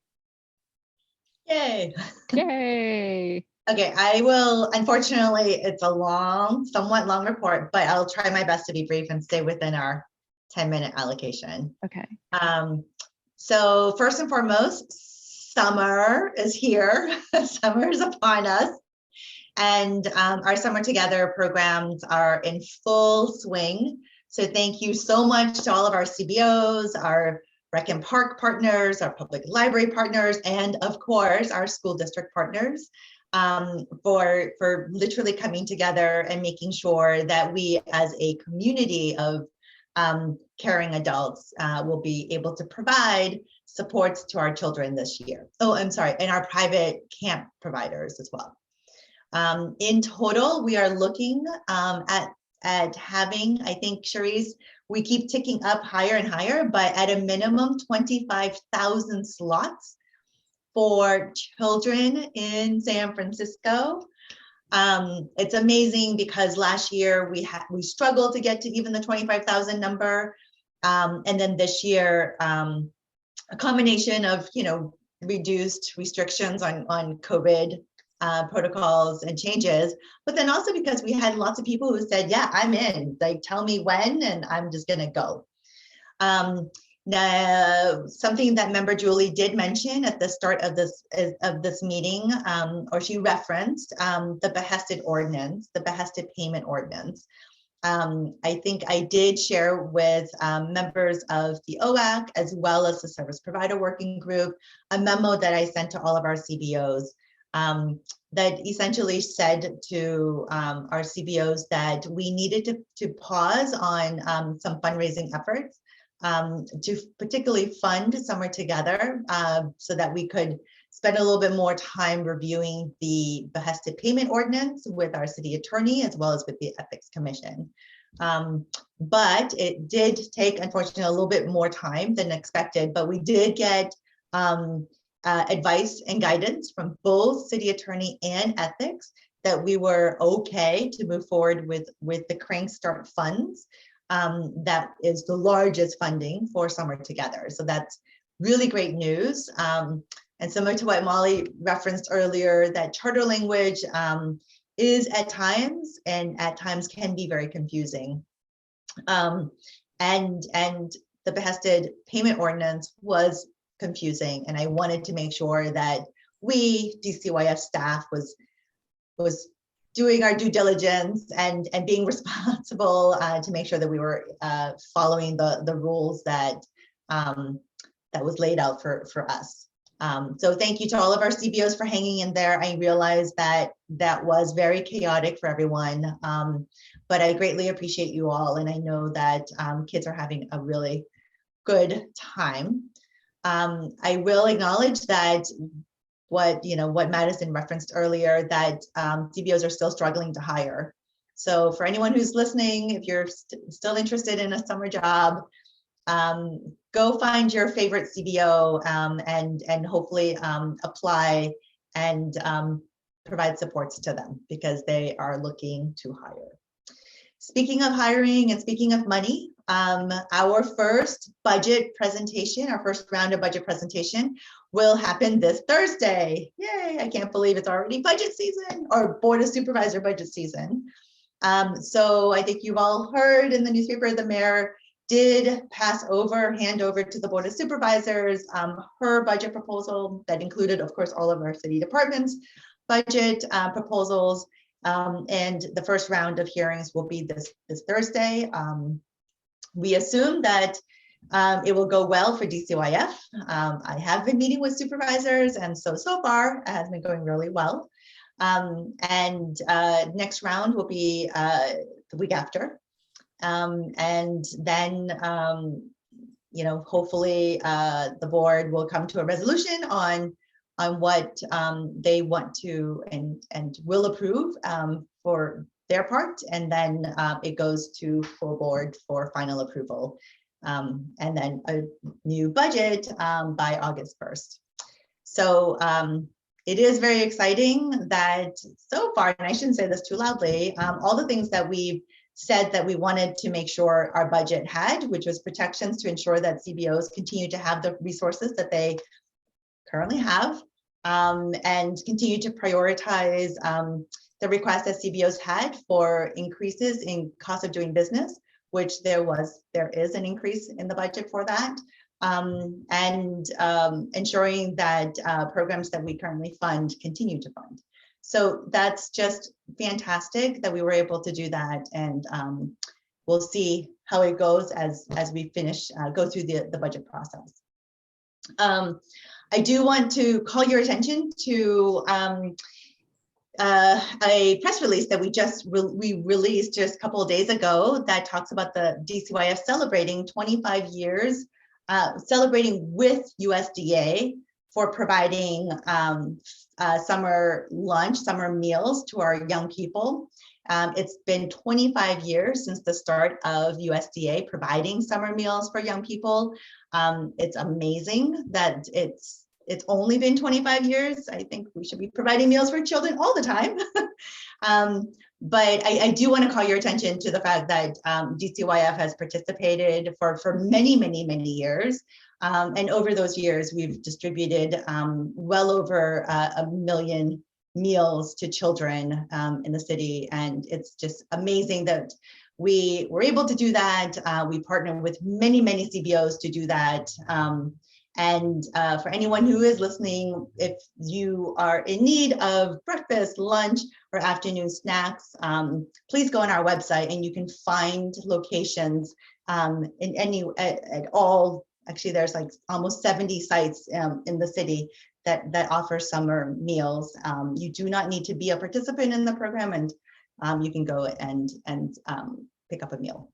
Yay. Yay. Okay, I will, unfortunately, it's a somewhat long report, but I'll try my best to be brief and stay within our 10-minute allocation. Okay. So first and foremost, summer is here. Summer is upon us. And our Summer Together programs are in full swing. So thank you so much to all of our CBOs, our Rec and Park partners, our public library partners, and of course, our school district partners for literally coming together and making sure that we as a community of caring adults will be able to provide supports to our children this year. Oh, I'm sorry, and our private camp providers as well. In total, we are looking at having, I think, Cherise, we keep ticking up higher and higher, but at a minimum 25,000 slots for children in San Francisco. It's amazing because last year we struggled to get to even the 25,000 number. And then this year, a combination of, reduced restrictions on COVID protocols and changes, but then also because we had lots of people who said, yeah, I'm in, like, tell me when, and I'm just gonna go. Something that member Julie did mention at the start of this meeting, or she referenced the behested ordinance, the behested payment ordinance. I think I did share with members of the OAC as well as the Service Provider Working Group a memo that I sent to all of our CBOs that essentially said to our CBOs that we needed to pause on some fundraising efforts to particularly fund Summer Together so that we could spend a little bit more time reviewing the behested payment ordinance with our city attorney as well as with the Ethics Commission. But it did take, unfortunately, a little bit more time than expected, but we did get advice and guidance from both city attorney and ethics that we were okay to move forward with the Crank Start funds. That is the largest funding for Summer Together. So that's really great news. And similar to what Molly referenced earlier, that charter language is at times can be very confusing. And the behested payment ordinance was confusing. And I wanted to make sure that we, DCYF staff, was doing our due diligence and being responsible to make sure that we were following the rules that was laid out for us. So thank you to all of our CBOs for hanging in there. I realize that was very chaotic for everyone, but I greatly appreciate you all. And I know that kids are having a really good time. I will acknowledge that what Madison referenced earlier, that CBOs are still struggling to hire. So for anyone who's listening, if you're still interested in a summer job, go find your favorite CBO and hopefully apply and provide supports to them because they are looking to hire. Speaking of hiring and speaking of money, our first budget presentation, our first round of budget presentation will happen this Thursday. Yay, I can't believe it's already budget season or Board of Supervisor budget season. So I think you've all heard in the newspaper, the mayor did hand over to the Board of Supervisors her budget proposal that included, of course, all of our city departments' budget proposals. And the first round of hearings will be this Thursday. We assume that it will go well for DCYF. I have been meeting with supervisors, and so far it has been going really well. And next round will be the week after. And then, hopefully the board will come to a resolution on what they want to and will approve for their part. And then it goes to full board for final approval. And then a new budget by August 1st. So it is very exciting that so far, and I shouldn't say this too loudly, all the things that we've said that we wanted to make sure our budget had, which was protections to ensure that CBOs continue to have the resources that they currently have, and continue to prioritize the request that CBOs had for increases in cost of doing business, which there is an increase in the budget for that, and ensuring that programs that we currently fund continue to fund. So that's just fantastic that we were able to do that, and we'll see how it goes as we go through the budget process. I do want to call your attention to a press release that we released just a couple of days ago that talks about the DCYF celebrating 25 years, celebrating with USDA for providing summer lunch, summer meals to our young people. It's been 25 years since the start of USDA providing summer meals for young people. It's amazing that it's only been 25 years. I think we should be providing meals for children all the time. But I do want to call your attention to the fact that DCYF has participated for many, many, many years. And over those years, we've distributed well over 1 million meals to children in the city. And it's just amazing that we were able to do that. We partnered with many CBOs to do that. For anyone who is listening, if you are in need of breakfast, lunch, or afternoon snacks, please go on our website and you can find locations at all. Actually, there's like almost 70 sites in the city that offer summer meals. You do not need to be a participant in the program, and you can go and pick up a meal.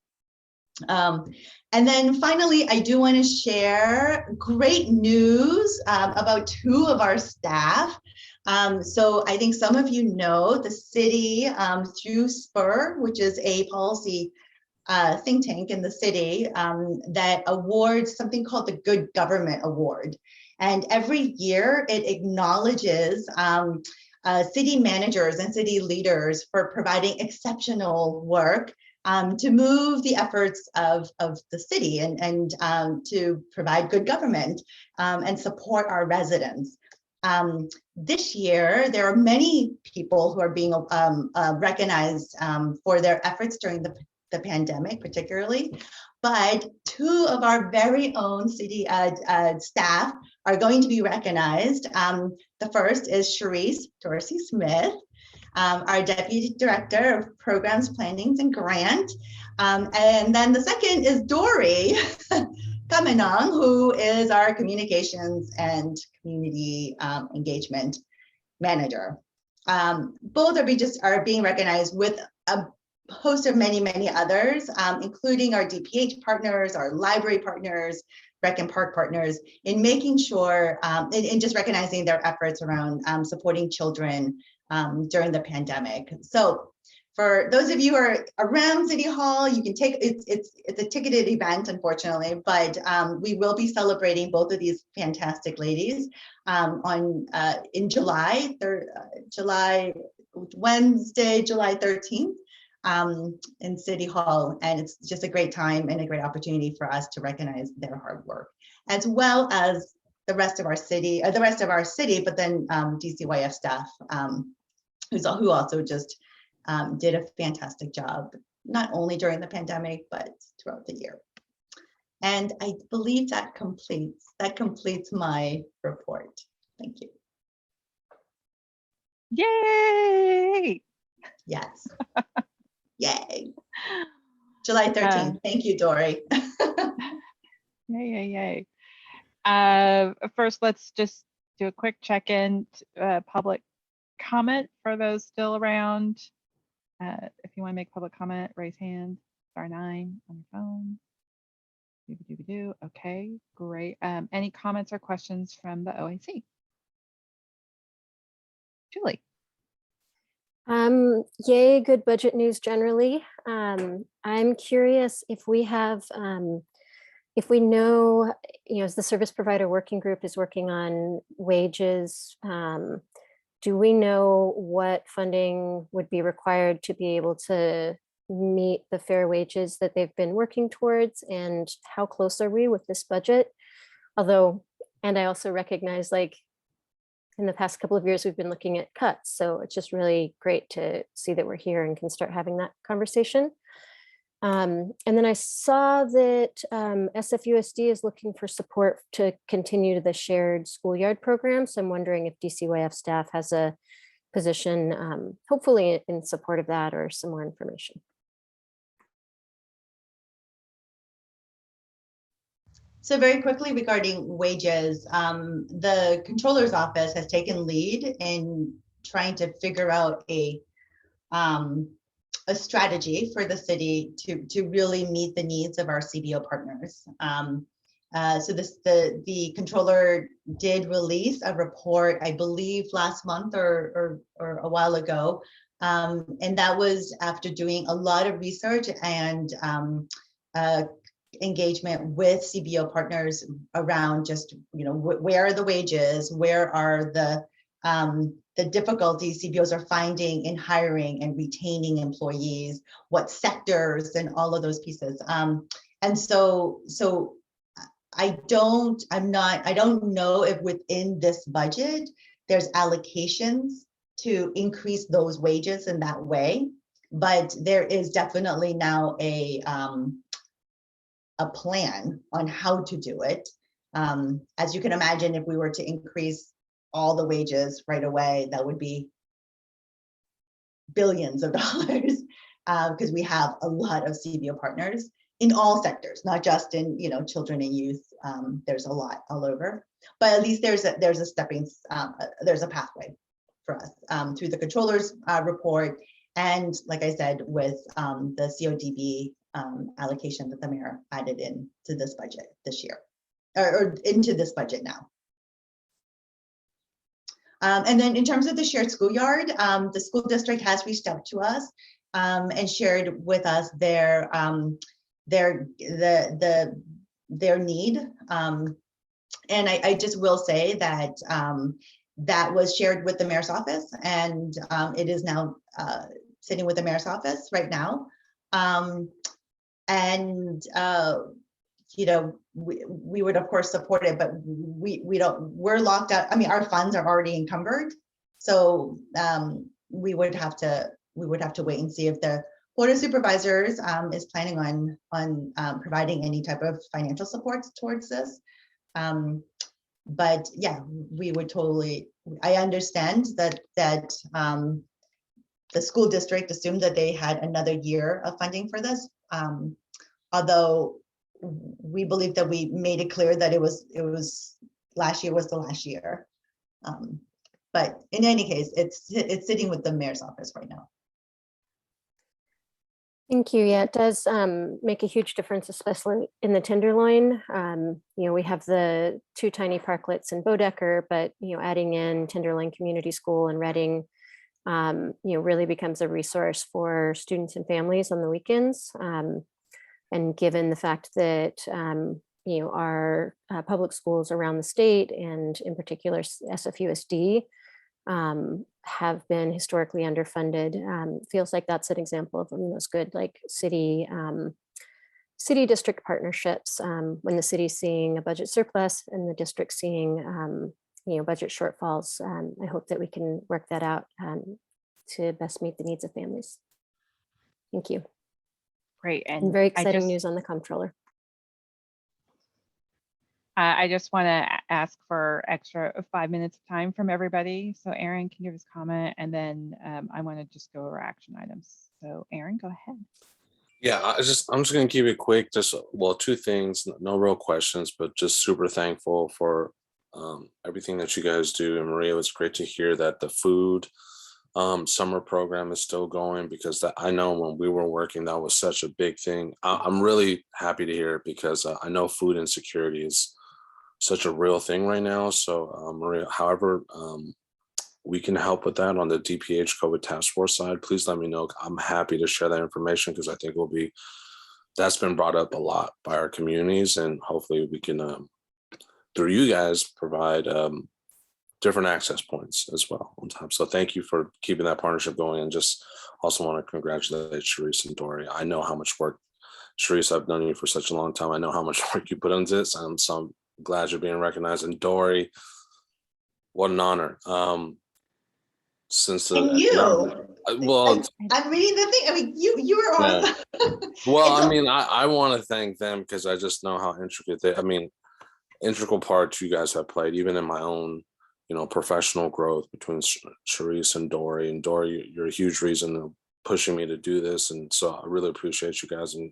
And then finally, I do want to share great news about two of our staff. So I think some of you know the city through SPUR, which is a policy think tank in the city that awards something called the Good Government Award. And every year it acknowledges city managers and city leaders for providing exceptional work to move the efforts of the city and to provide good government and support our residents. This year, there are many people who are being recognized for their efforts during the pandemic, particularly, but two of our very own city staff are going to be recognized. The first is Charisse Dorsey Smith, our Deputy Director of Programs, Plannings, and Grant. And then the second is Dory Kaminong, who is our Communications and Community Engagement Manager. Both are being recognized with a host of many others, including our DPH partners, our library partners, Rec and Park partners, in making sure, in just recognizing their efforts around supporting children during the pandemic. So for those of you who are around City Hall, you can take, it's a ticketed event, unfortunately, but we will be celebrating both of these fantastic ladies in Wednesday, July 13th. In City Hall, and it's just a great time and a great opportunity for us to recognize their hard work, as well as the rest of our city, but then DCYF staff, who also just did a fantastic job, not only during the pandemic, but throughout the year. And I believe that completes my report. Thank you. Yay! Yes. Yay. July 13th. Thank you, Dory. Yay. First, let's just do a quick check-in, public comment for those still around. If you want to make public comment, raise hand, star 9 on your phone. Okay, great. Any comments or questions from the OAC? Julie. Yay, good budget news generally. I'm curious if we have, if we know, as the service provider working group is working on wages, do we know what funding would be required to be able to meet the fair wages that they've been working towards, and how close are we with this budget? Although, and I also recognize, like, in the past couple of years, we've been looking at cuts. So it's just really great to see that we're here and can start having that conversation. And then I saw that SFUSD is looking for support to continue the shared schoolyard program. So I'm wondering if DCYF staff has a position, hopefully in support of that, or some more information. So very quickly regarding wages, the controller's office has taken lead in trying to figure out a strategy for the city to really meet the needs of our CBO partners. So the controller did release a report, I believe last month or a while ago, and that was after doing a lot of research and engagement with CBO partners around just, where are the wages, where are the difficulties CBOs are finding in hiring and retaining employees, what sectors, and all of those pieces. And so I don't know if within this budget there's allocations to increase those wages in that way. but there is definitely now a plan on how to do it. As you can imagine, if we were to increase all the wages right away, that would be billions of dollars, because we have a lot of CBO partners in all sectors, not just in children and youth. There's a lot all over, but at least there's a stepping there's a pathway for us through the controller's report, and like I said, with the CODB allocation that the mayor added in to this budget this year, or into this budget now. And then in terms of the shared schoolyard, the school district has reached out to us and shared with us their need. And I just will say that that was shared with the mayor's office, and it is now sitting with the mayor's office right now. We would of course support it, but we're locked out. I mean, our funds are already encumbered, so we would have to wait and see if the Board of Supervisors is planning on providing any type of financial support towards this. But yeah, we would totally. I understand that the school district assumed that they had another year of funding for this, although we believe that we made it clear that it was last year was the last year. But in any case, it's sitting with the mayor's office right now. Thank you. Yeah, it does make a huge difference, especially in the Tenderloin. We have the 2 tiny parklets in Bodecker, but adding in Tenderloin Community School and Reading, really becomes a resource for students and families on the weekends. And given the fact that our public schools around the state, and in particular SFUSD, have been historically underfunded, feels like that's an example of one of those good city district partnerships, when the city's seeing a budget surplus and the district seeing budget shortfalls. I hope that we can work that out to best meet the needs of families. Thank you. Great. And very exciting news on the comptroller. I just want to ask for extra 5 minutes of time from everybody. So Aaron can give his comment, and then I want to just go over action items. So Aaron, go ahead. Yeah, I'm just going to keep it quick. Just 2 things, no real questions, but just super thankful for everything that you guys do. And Maria, it's great to hear that the food summer program is still going, because I know when we were working, that was such a big thing. I'm really happy to hear it, because I know food insecurity is such a real thing right now. So Maria, however we can help with that on the DPH COVID task force side, please let me know. I'm happy to share that information, because I think that's been brought up a lot by our communities, and hopefully we can through you guys provide different access points as well on top. So thank you for keeping that partnership going, and just also want to congratulate Sharice and Dory. I know how much work, Sharice, I've known you for such a long time. I know how much work you put into this. So I'm glad you're being recognized. And Dory, what an honor. Since I'm reading the thing. I mean, you were on. Yeah. Well, I mean, I want to thank them, because I just know how integral parts you guys have played, even in my own professional growth, between Sharice and Dory. And Dory, you're a huge reason of pushing me to do this. And so I really appreciate you guys, and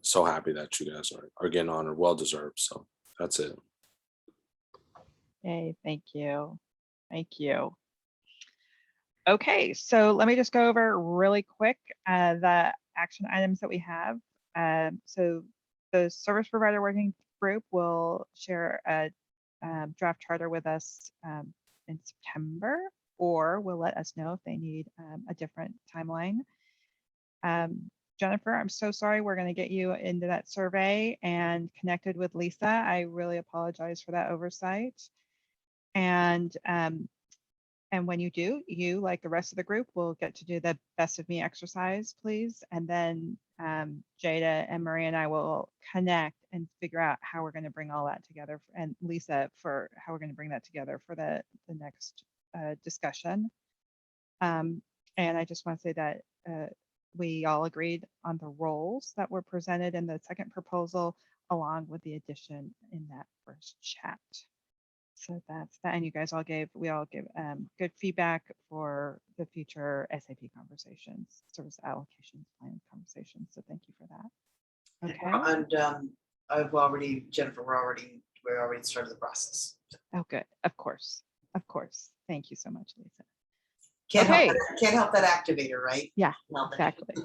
so happy that you guys are getting honored. Well deserved. So that's it. Yay, thank you. Thank you. Okay, so let me just go over really quick the action items that we have. So the service provider working group will share a draft charter with us in September, or will let us know if they need a different timeline. Jennifer, I'm so sorry. We're going to get you into that survey and connected with Lisa. I really apologize for that oversight. And when you do, you, like the rest of the group, will get to do the best of me exercise, please. And then Jada and Maria and I will connect and figure out how we're going to bring all that together, and Lisa for how we're going to bring that together for the next discussion. And I just want to say that we all agreed on the roles that were presented in the second proposal, along with the addition in that first chat. So that's that. And you guys we all give good feedback for the future SAP conversations, service allocations plan conversations. So thank you for that. Okay. And Jennifer, we already started the process. Oh, good. Of course. Of course. Thank you so much, Lisa. Can't Okay. help that activator, right? Yeah, No. exactly.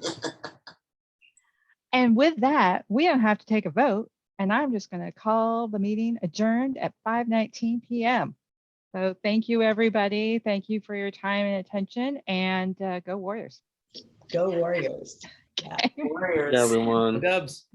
And with that, we don't have to take a vote. And I'm just going to call the meeting adjourned at 5:19 p.m. So thank you, everybody. Thank you for your time and attention, and go Warriors. Go Warriors. Okay. Warriors. Yeah, everyone. Dubs.